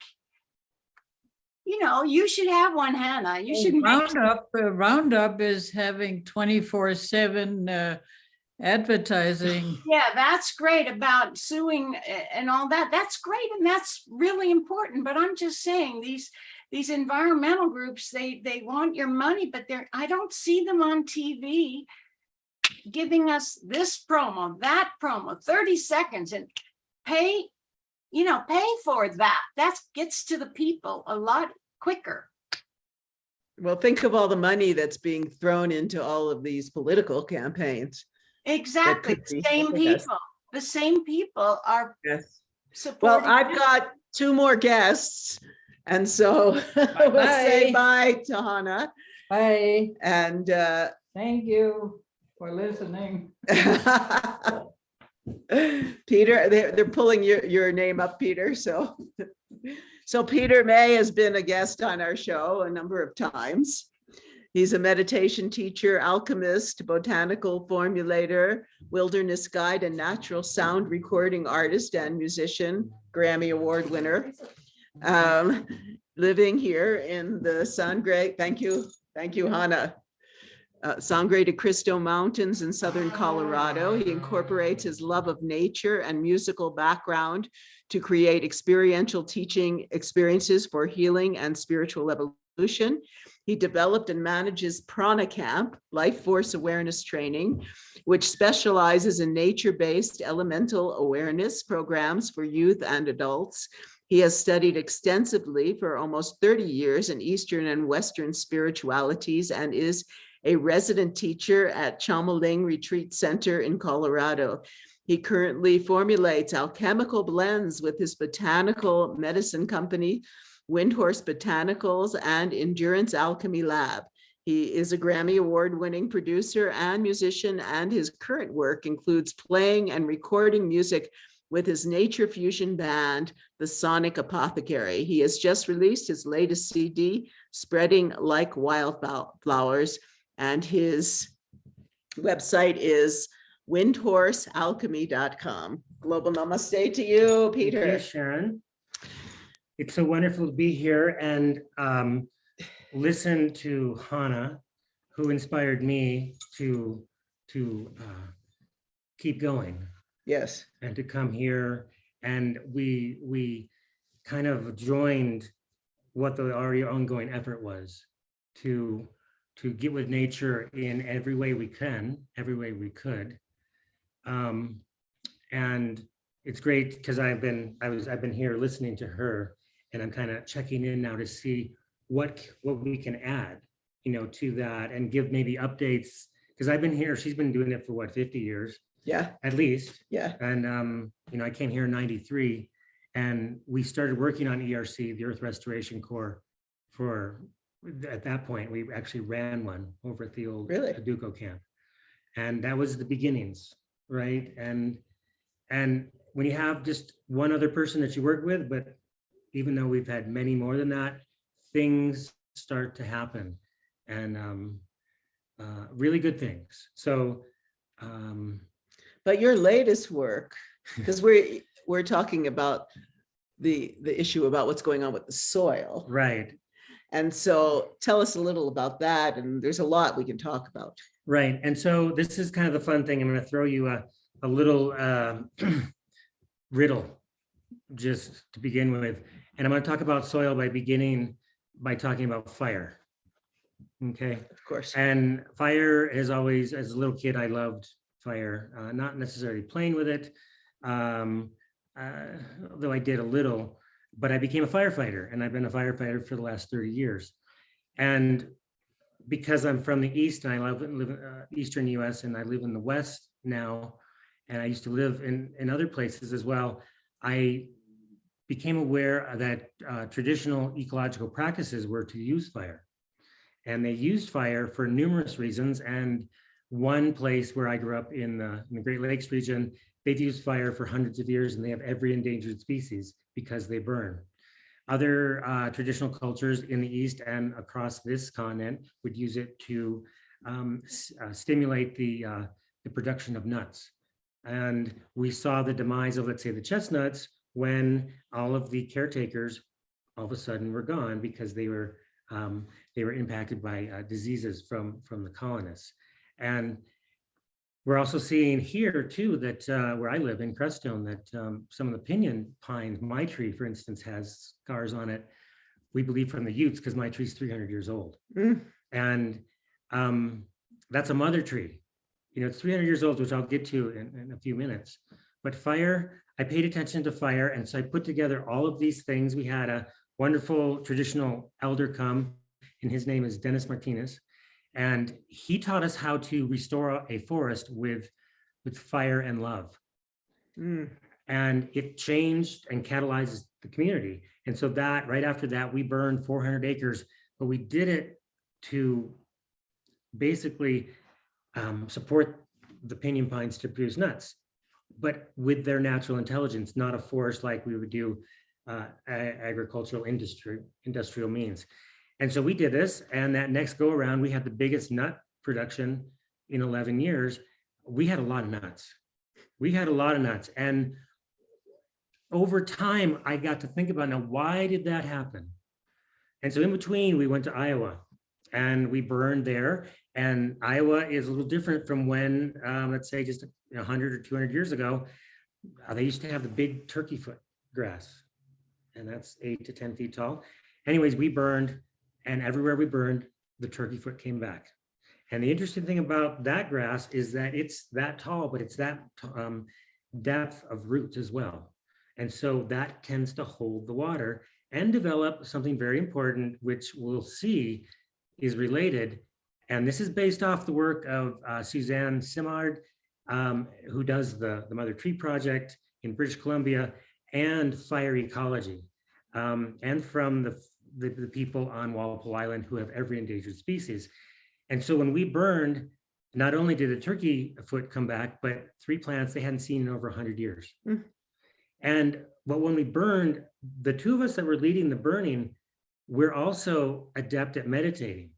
You know, you should have one, Hannah. You should make. Roundup is having 24/7 advertising. Yeah, that's great about suing and all that. That's great, and that's really important. But I'm just saying, these environmental groups, they want your money, but I don't see them on TV giving us this promo, that promo, 30 seconds, and pay for that. That gets to the people a lot quicker. Well, think of all the money that's being thrown into all of these political campaigns. Exactly. The same people are supporting. Well, I've got 2 more guests, and so we'll say bye to Hannah. Bye. And Thank you for listening. Peter, they're pulling your name up, Peter. So Peter May has been a guest on our show a number of times. He's a meditation teacher, alchemist, botanical formulator, wilderness guide, and natural sound recording artist and musician, Grammy Award winner. Living here in the Sangre, thank you, Hannah. Sangre de Cristo Mountains in southern Colorado. He incorporates his love of nature and musical background to create experiential teaching experiences for healing and spiritual evolution. He developed and manages Prana Camp, Life Force Awareness Training, which specializes in nature-based elemental awareness programs for youth and adults. He has studied extensively for almost 30 years in Eastern and Western spiritualities and is a resident teacher at Chamoling Retreat Center in Colorado. He currently formulates alchemical blends with his botanical medicine company, Windhorse Botanicals and Endurance Alchemy Lab. He is a Grammy Award-winning producer and musician, and his current work includes playing and recording music with his nature fusion band, The Sonic Apothecary. He has just released his latest CD, Spreading Like Wildflowers, and his website is windhorsealchemy.com. Global namaste to you, Peter. Thank you, Sharon. It's so wonderful to be here and listen to Hannah, who inspired me to keep going. Yes. And to come here, and we kind of joined what the already ongoing effort was to get with nature in every way we can, every way we could. And it's great because I've been here listening to her, and I'm kind of checking in now to see what we can add, to that, and give maybe updates, because I've been here, she's been doing it for what, 50 years? Yeah. At least. Yeah. And I came here in '93, and we started working on ERC, the Earth Restoration Corps, at that point, we actually ran one over at the old Paducah camp. And that was the beginnings, right? And when you have just one other person that you work with, but even though we've had many more than that, things start to happen, and really good things. So, but your latest work, because we're talking about the issue about what's going on with the soil, right? And so tell us a little about that. And there's a lot we can talk about. Right. And so this is kind of the fun thing. I'm going to throw you a little riddle just to begin with. And I'm going to talk about soil by talking about fire. Okay. Of course. And fire is always, as a little kid, I loved fire, not necessarily playing with it, though I did a little. But I became a firefighter, and I've been a firefighter for the last 30 years. And because I'm from the East, and I live in Eastern US, and I live in the West now, and I used to live in other places as well, I became aware that traditional ecological practices were to use fire. And they used fire for numerous reasons. And one place where I grew up in the Great Lakes region, they've used fire for hundreds of years, and they have every endangered species because they burn. Other traditional cultures in the East and across this continent would use it to stimulate the production of nuts. And we saw the demise of, let's say, the chestnuts when all of the caretakers all of a sudden were gone because they were impacted by diseases from the colonists. And we're also seeing here too that where I live in Crestone, that some of the pinyon pines, my tree, for instance, has scars on it. We believe from the Utes because my tree's 300 years old. And that's a mother tree. You know, it's 300 years old, which I'll get to in a few minutes. But fire, I paid attention to fire. And so I put together all of these things. We had a wonderful traditional elder come, and his name is Dennis Martinez. And he taught us how to restore a forest with fire and love. And it changed and catalyzed the community. And so that right after that, we burned 400 acres, but we did it to basically support the pinyon pines to produce nuts, but with their natural intelligence, not a forest like we would do agricultural industrial means. And so we did this, and that next go around, we had the biggest nut production in 11 years. We had a lot of nuts. We had a lot of nuts. And over time, I got to think about, now, why did that happen? And so in between, we went to Iowa and we burned there. And Iowa is a little different from when, let's say just 100 or 200 years ago, they used to have the big turkey foot grass, and that's 8 to 10 feet tall. Anyways, we burned, and everywhere we burned, the turkey foot came back. And the interesting thing about that grass is that it's that tall, but it's that depth of roots as well. And so that tends to hold the water and develop something very important, which we'll see is related. And this is based off the work of Suzanne Simard, who does the Mother Tree Project in British Columbia, and fire ecology, and from the people on Walpole Island who have every endangered species. And so when we burned, not only did the turkey foot come back, but 3 plants they hadn't seen in over 100 years. But when we burned, the 2 of us that were leading the burning, we're also adept at meditating.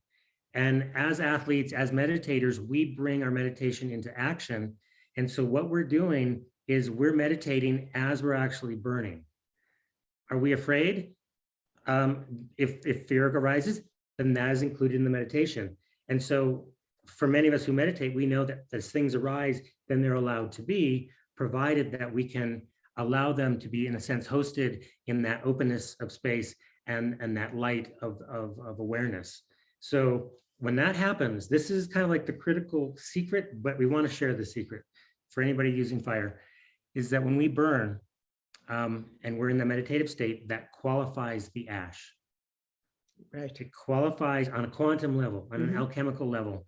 And as athletes, as meditators, we bring our meditation into action. And so what we're doing is we're meditating as we're actually burning. Are we afraid? If fear arises, then that is included in the meditation. And so for many of us who meditate, we know that as things arise, then they're allowed to be, provided that we can allow them to be, in a sense, hosted in that openness of space and that light of awareness. So when that happens, this is kind of like the critical secret, but we want to share the secret for anybody using fire, is that when we burn and we're in the meditative state, that qualifies the ash. Right. It qualifies on a quantum level, on an alchemical level.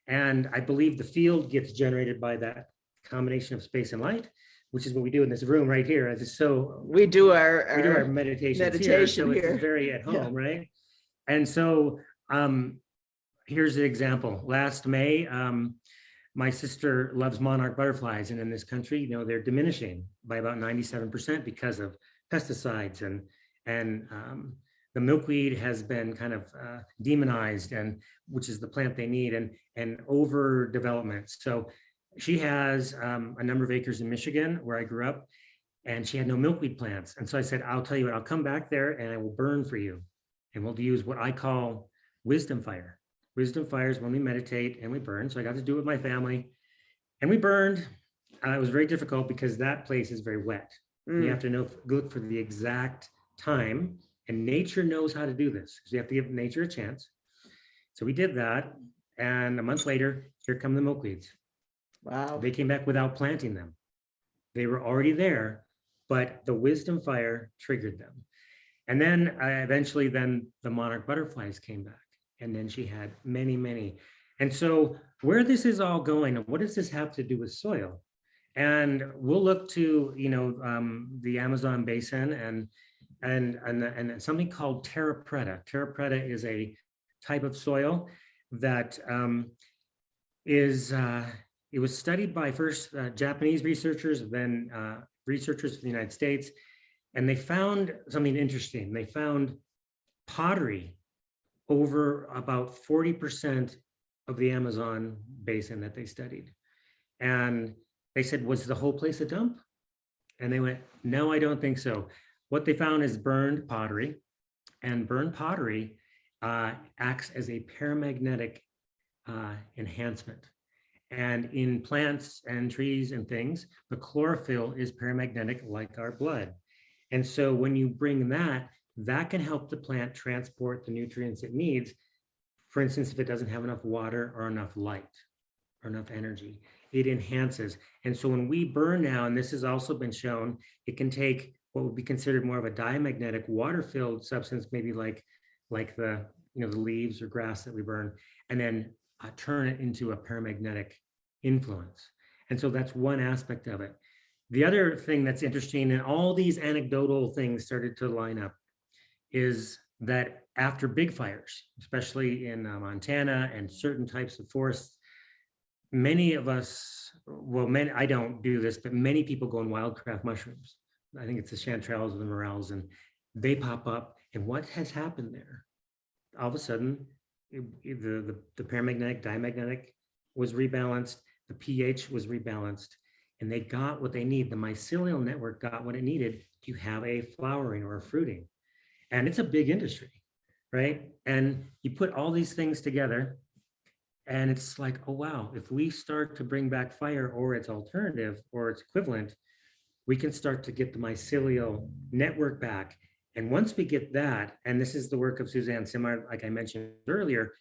And I believe the field gets generated by that combination of space and light, which is what we do in this room right here. As so we do our meditation here, so it's very at home, right? And so here's an example. Last May, my sister loves monarch butterflies, and in this country, you know, they're diminishing by about 97% because of pesticides, and the milkweed has been kind of demonized, and which is the plant they need, and overdevelopment. So she has a number of acres in Michigan where I grew up, and she had no milkweed plants. And so I said, I'll tell you what, I'll come back there and I will burn for you. And we'll use what I call wisdom fire. Wisdom fire is when we meditate and we burn. So I got to do it with my family, and we burned. It was very difficult because that place is very wet. You have to look for the exact time, and nature knows how to do this. So you have to give nature a chance. So we did that. And a month later, here come the milkweeds. Wow. They came back without planting them. They were already there, but the wisdom fire triggered them. And then eventually then the monarch butterflies came back. And then she had many, many. And so where this is all going, and what does this have to do with soil? And we'll look to, you know, the Amazon basin and something called terra preta. Terra preta is a type of soil that it was studied by first Japanese researchers, then researchers from the United States, and they found something interesting. They found pottery over about 40% of the Amazon basin that they studied. And They said, was the whole place a dump? And they went, no, I don't think so. What they found is burned pottery, and burned pottery acts as a paramagnetic enhancement. And in plants and trees and things, the chlorophyll is paramagnetic like our blood. And so when you bring that, that can help the plant transport the nutrients it needs. For instance, if it doesn't have enough water or enough light or enough energy, it enhances. And so when we burn now, and this has also been shown, it can take what would be considered more of a diamagnetic water-filled substance, maybe like the, the leaves or grass that we burn, and then turn it into a paramagnetic influence. And so that's one aspect of it. The other thing that's interesting, and all these anecdotal things started to line up, is that after big fires, especially in Montana and certain types of forests, many of us, well, I don't do this, but many people go on wildcraft mushrooms. I think it's the chanterelles or the morels, and they pop up. And what has happened there? All of a sudden, the paramagnetic, diamagnetic was rebalanced, the pH was rebalanced, and they got what they need. The mycelial network got what it needed to have a flowering or a fruiting. And it's a big industry, right? And you put all these things together, and it's like, oh, wow, if we start to bring back fire or its alternative or its equivalent, we can start to get the mycelial network back. And once we get that, and this is the work of Suzanne Simard, like I mentioned earlier,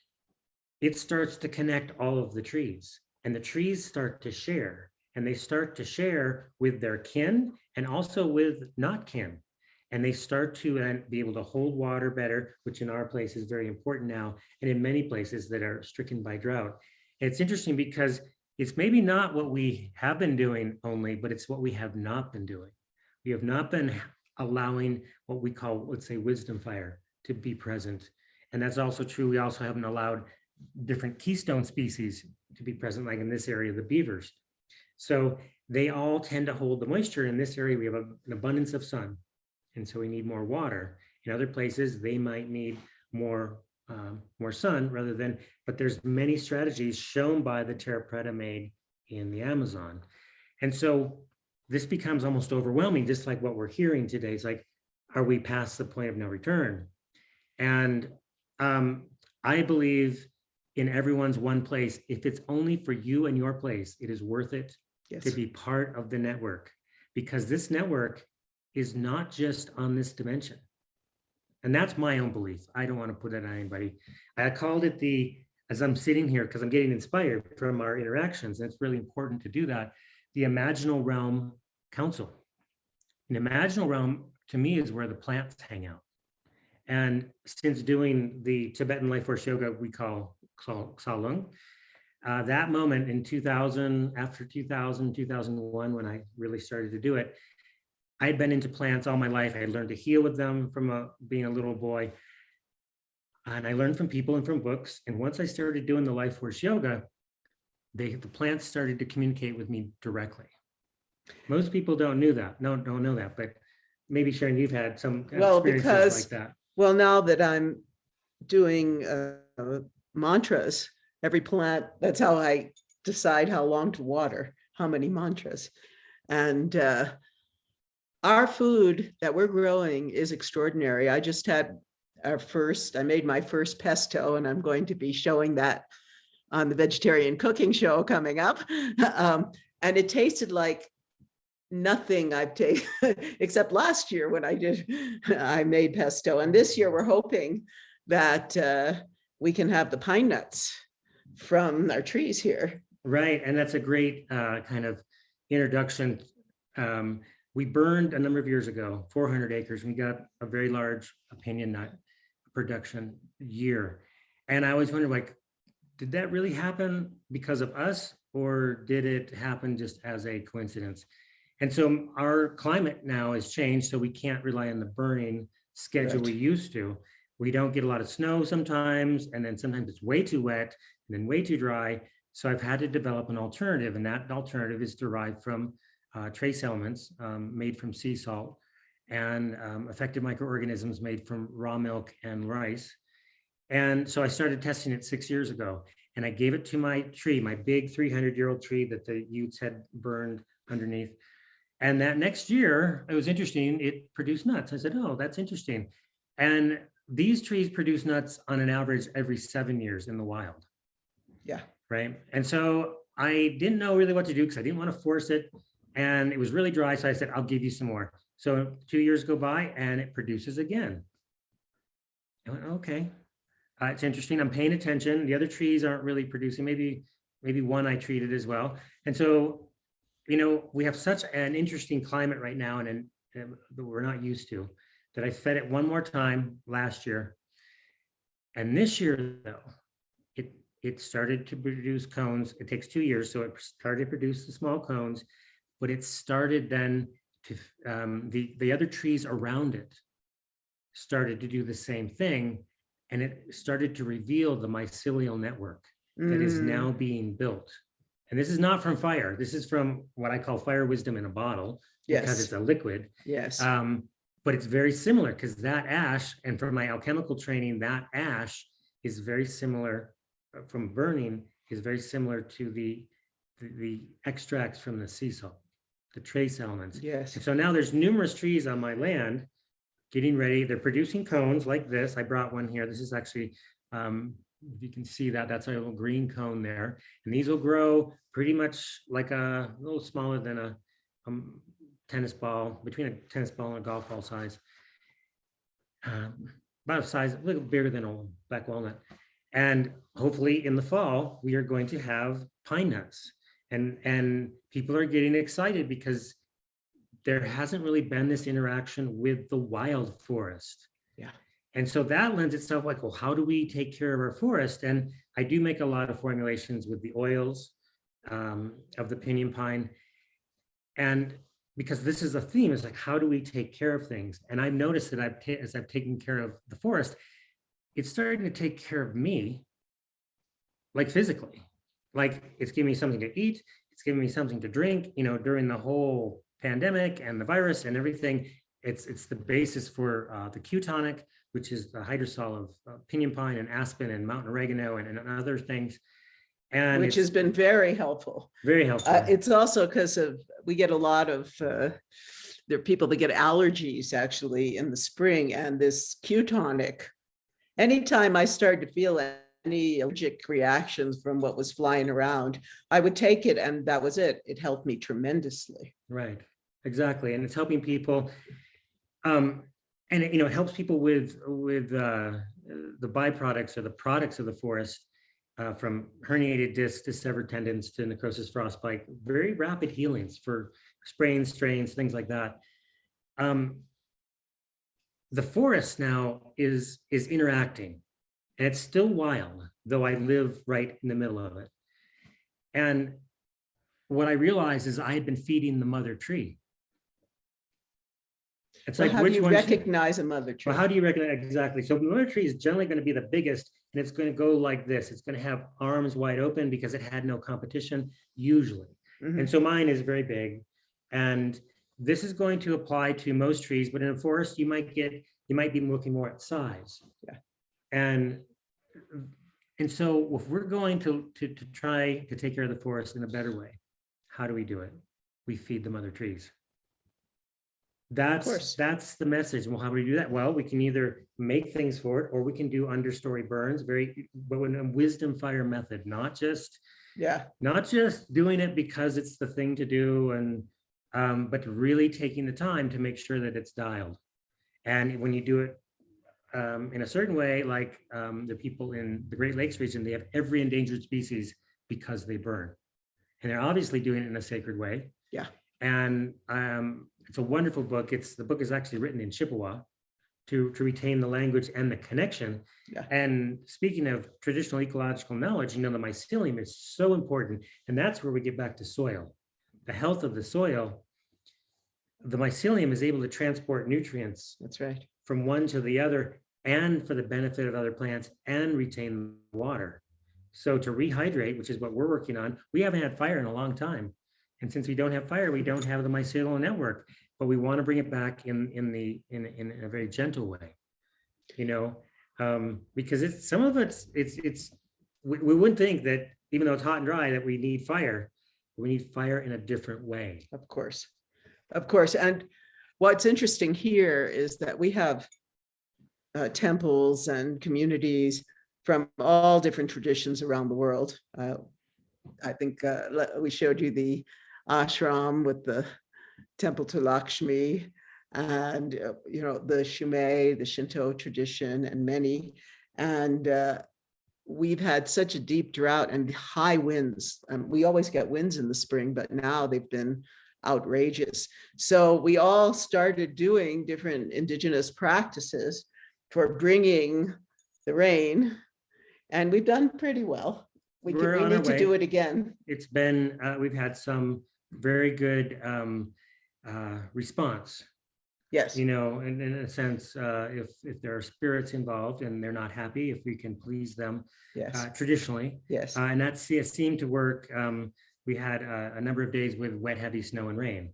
it starts to connect all of the trees, and the trees start to share, and they start to share with their kin and also with not kin. And they start to be able to hold water better, which in our place is very important now, and in many places that are stricken by drought. And it's interesting because it's maybe not what we have been doing only, but it's what we have not been doing. We have not been allowing what we call, let's say, wisdom fire to be present. And that's also true. We also haven't allowed different keystone species to be present, like in this area, the beavers. So they all tend to hold the moisture. In this area, we have an abundance of sun, and so we need more water. In other places, they might need more sun rather than, but there's many strategies shown by the Terra Preta made in the Amazon. And so this becomes almost overwhelming, just like what we're hearing today. It's like, are we past the point of no return? And I believe in everyone's one place, if it's only for you and your place, it is worth it to be part of the network, because this network is not just on this dimension. And that's my own belief. I don't want to put that on anybody. I called it as I'm sitting here, because I'm getting inspired from our interactions, and it's really important to do that, the Imaginal Realm Council. An Imaginal Realm, to me, is where the plants hang out. And since doing the Tibetan life force yoga we call Ksalung, that moment in 2000, after 2000, 2001, when I really started to do it, I had been into plants all my life. I had learned to heal with them from being a little boy. And I learned from people and from books. And once I started doing the life force yoga, the plants started to communicate with me directly. Most people don't know that, but maybe Sharon, you've had some experiences like that. Well, now that I'm doing mantras, every plant, that's how I decide how long to water, how many mantras. And our food that we're growing is extraordinary. I just had I made my first pesto, and I'm going to be showing that on the vegetarian cooking show coming up. And it tasted like nothing I've tasted except last year when I made pesto. And this year we're hoping that we can have the pine nuts from our trees here. Right, and that's a great kind of introduction. We burned a number of years ago, 400 acres. We got a very large pinyon nut production year. And I always wondered, like, did that really happen because of us, or did it happen just as a coincidence? And so our climate now has changed, so we can't rely on the burning schedule we used to. We don't get a lot of snow sometimes, and then sometimes it's way too wet and then way too dry. So I've had to develop an alternative, and that alternative is derived from trace elements made from sea salt and effective microorganisms made from raw milk and rice. And so I started testing it 6 years ago. and I gave it to my tree, my big 300-year-old tree that the Utes had burned underneath. And that next year, it was interesting, it produced nuts. I said, oh, that's interesting. And these trees produce nuts on an average every 7 years in the wild. Yeah. Right. And so I didn't know really what to do because I didn't want to force it. And it was really dry. So I said, I'll give you some more. So 2 years go by and it produces again. I went, okay. It's interesting. I'm paying attention. The other trees aren't really producing. Maybe one I treated as well. And so, you know, we have such an interesting climate right now, and that we're not used to, that I fed it one more time last year. And this year, though, it started to produce cones. It takes 2 years, so it started to produce the small cones, but it started then to, the other trees around it started to do the same thing, and it started to reveal the mycelial network that is now being built. And this is not from fire. This is from what I call fire wisdom in a bottle, because Yes. it's a liquid. Yes. But it's very similar, because that ash, and from my alchemical training, that ash is very similar from burning, is very similar to the extracts from the sea salt, the trace elements. Yes. And so now there's numerous trees on my land getting ready. They're producing cones like this. I brought one here. This is actually, if you can see that, that's a little green cone there. And these will grow pretty much like a little smaller than a tennis ball, between a tennis ball and a golf ball size. About a size, a little bigger than a black walnut. And hopefully in the fall, we are going to have pine nuts. And people are getting excited because there hasn't really been this interaction with the wild forest. Yeah. And so that lends itself like, well, how do we take care of our forest? And I do make a lot of formulations with the oils of the pinyon pine. And because this is a theme, it's like, how do we take care of things? And I've noticed that as I've taken care of the forest, it's starting to take care of me, like physically. Like it's giving me something to eat, it's giving me something to drink, you know, during the whole pandemic and the virus and everything. It's the basis for the Q tonic, which is the hydrosol of pinyon pine and aspen and mountain oregano and other things. And which has been very helpful. Very helpful. It's also because we get a lot of, there are people that get allergies actually in the spring, and this Q tonic, anytime I started to feel any allergic reactions from what was flying around, I would take it, and that was it. It helped me tremendously. Right, exactly. And it's helping people. And it, you know, it helps people with the byproducts or the products of the forest, from herniated discs to severed tendons to necrosis, frostbite, very rapid healings for sprains, strains, things like that. The forest now is interacting, and it's still wild, though I live right in the middle of it. And what I realized is I had been feeding the mother tree. It's So like, how do which you one? recognize a mother tree? Well, how do you recognize exactly? So the mother tree is generally going to be the biggest, and it's going to go like this. It's going to have arms wide open because it had no competition, usually. Mhm. And so mine is very big. And this is going to apply to most trees, but in a forest, you might be looking more at size. Yeah. And so if we're going to try to take care of the forest in a better way, how do we do it? We feed the mother trees. course. That's the message. Well, how do we do that? Well, we can either make things for it, or we can do understory burns, but in a wisdom fire method, not just doing it because it's the thing to do, and but really taking the time to make sure that it's dialed. And when you do it in a certain way, like the people in the Great Lakes region, they have every endangered species because they burn, and they're obviously doing it in a sacred way. Yeah. And it's a wonderful book. The book is actually written in Chippewa to retain the language and the connection. Yeah. And speaking of traditional ecological knowledge, you know, the mycelium is so important. And that's where we get back to soil. The health of the soil, the mycelium is able to transport nutrients. That's right. From one to the other, and for the benefit of other plants, and retain water. So to rehydrate, which is what we're working on, we haven't had fire in a long time. And since we don't have fire, we don't have the mycelial network, but we want to bring it back in a very gentle way, you know, because some of it's we wouldn't think that even though it's hot and dry that we need fire. We need fire in a different way. Of course. Of course. And what's interesting here is that we have temples and communities from all different traditions around the world. I think we showed you the ashram with the temple to Lakshmi, and you know, the Shumei, the Shinto tradition, and many. And we've had such a deep drought and high winds. We always get winds in the spring, but now they've been outrageous. So we all started doing different indigenous practices for bringing the rain, and we've done pretty well. We need to do it again. It's been, we've had some very good response. Yes. You know, in a sense, if there are spirits involved and they're not happy, if we can please them, Yes. Traditionally. Yes. And that seemed to work. We had a number of days with wet, heavy snow and rain.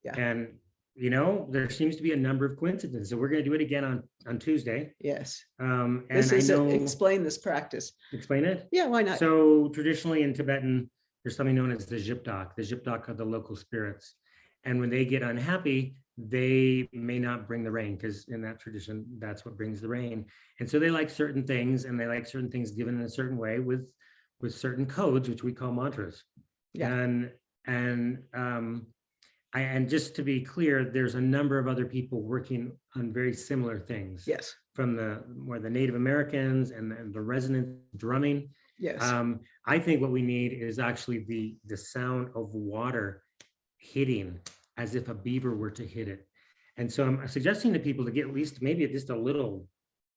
Yeah. And, you know, there seems to be a number of coincidences. So we're going to do it again on Tuesday. Yes. And This is I know, explain this practice. explain it? Yeah, why not? So traditionally in Tibetan, there's something known as the Jipdak. The Jipdak are the local spirits. And when they get unhappy, they may not bring the rain, because in that tradition, that's what brings the rain. And so they like certain things, and they like certain things given in a certain way with certain codes, which we call mantras. Yeah. And just to be clear, there's a number of other people working on very similar things. Yes. From the Native Americans and the resonant drumming. Yes. I think what we need is actually the sound of water hitting as if a beaver were to hit it. And so I'm suggesting to people to get at least maybe just a little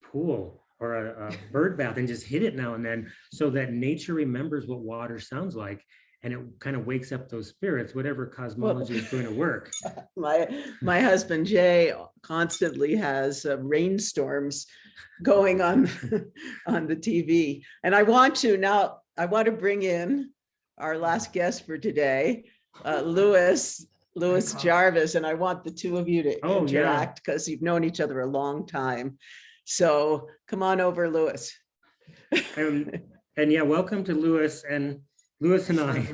pool or a bird bath and just hit it now and then, so that nature remembers what water sounds like, and it kind of wakes up those spirits, whatever cosmology is going to work. My husband Jay constantly has rainstorms going on on the TV, and I want to bring in our last guest for today, Louis Jarvis, and I want the two of you to interact, because you've known each other a long time. So come on over, Louis. And yeah, welcome to Louis and I.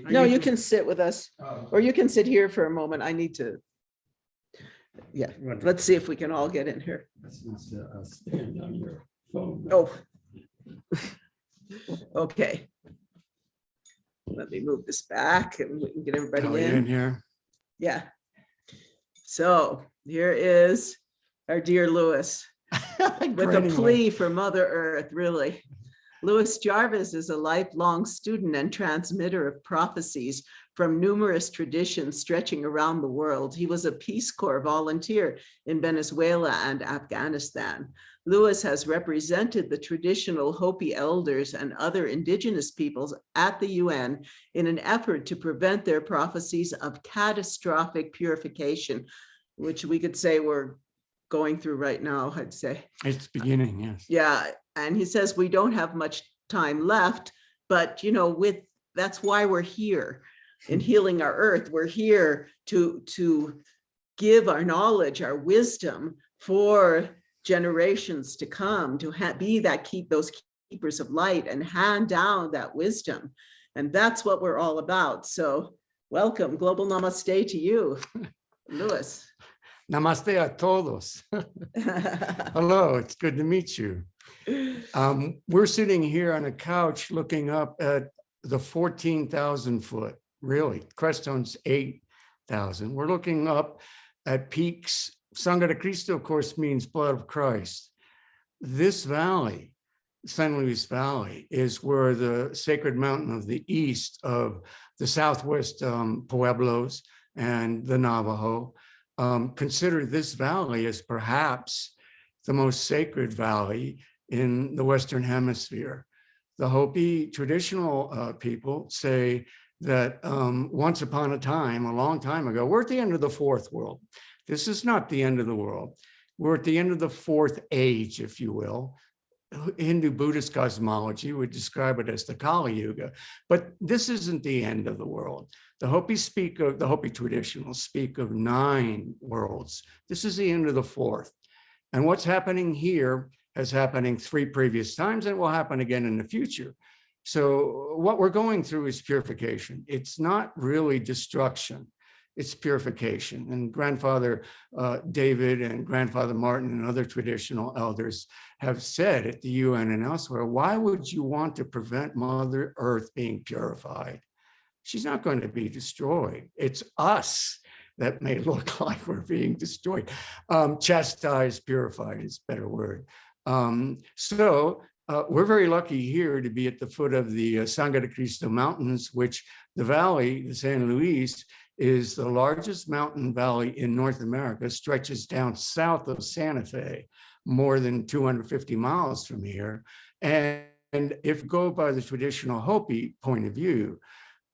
No, you can sit with us, or you can sit here for a moment. I need to. Yeah, let's see if we can all get in here. Stand on your phone. Oh, okay. Let me move this back and we can get everybody in here. Yeah. So here is our dear Louis with a plea for Mother Earth, really. Louis Jarvis is a lifelong student and transmitter of prophecies from numerous traditions stretching around the world. He was a Peace Corps volunteer in Venezuela and Afghanistan. Louis has represented the traditional Hopi elders and other indigenous peoples at the UN in an effort to prevent their prophecies of catastrophic purification, which we could say we're going through right now, I'd say. It's beginning, yes. Yeah, and he says we don't have much time left, but you know, that's why we're here in Healing Our Earth. We're here to give our knowledge, our wisdom for generations to come, to be those keepers of light and hand down that wisdom. And that's what we're all about. So welcome, global namaste to you, Louis. Namaste a todos. Hello, it's good to meet you. We're sitting here on a couch looking up at the 14,000 foot, really, Crestone's 8,000. We're looking up at peaks. Sangre de Cristo, of course, means blood of Christ. This valley, San Luis Valley, is where the sacred mountain of the east of the Southwest Pueblos and the Navajo consider this valley as perhaps the most sacred valley in the Western Hemisphere. The Hopi traditional people say that once upon a time, a long time ago, we're at the end of the fourth world. This is not the end of the world. We're at the end of the fourth age, if you will. Hindu Buddhist cosmology would describe it as the Kali Yuga, but this isn't the end of the world. The Hopi traditionals speak of 9 worlds. This is the end of the fourth. And what's happening here as happening 3 previous times and will happen again in the future. So what we're going through is purification. It's not really destruction, it's purification. And Grandfather David and Grandfather Martin and other traditional elders have said at the UN and elsewhere, why would you want to prevent Mother Earth being purified? She's not going to be destroyed. It's us that may look like we're being destroyed. Chastised, purified is a better word. We're very lucky here to be at the foot of the Sangre de Cristo Mountains, which the valley, the San Luis, is the largest mountain valley in North America, stretches down south of Santa Fe, more than 250 miles from here. And if you go by the traditional Hopi point of view,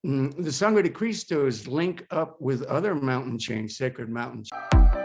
the Sangre de Cristos link up with other mountain chains, sacred mountain chains.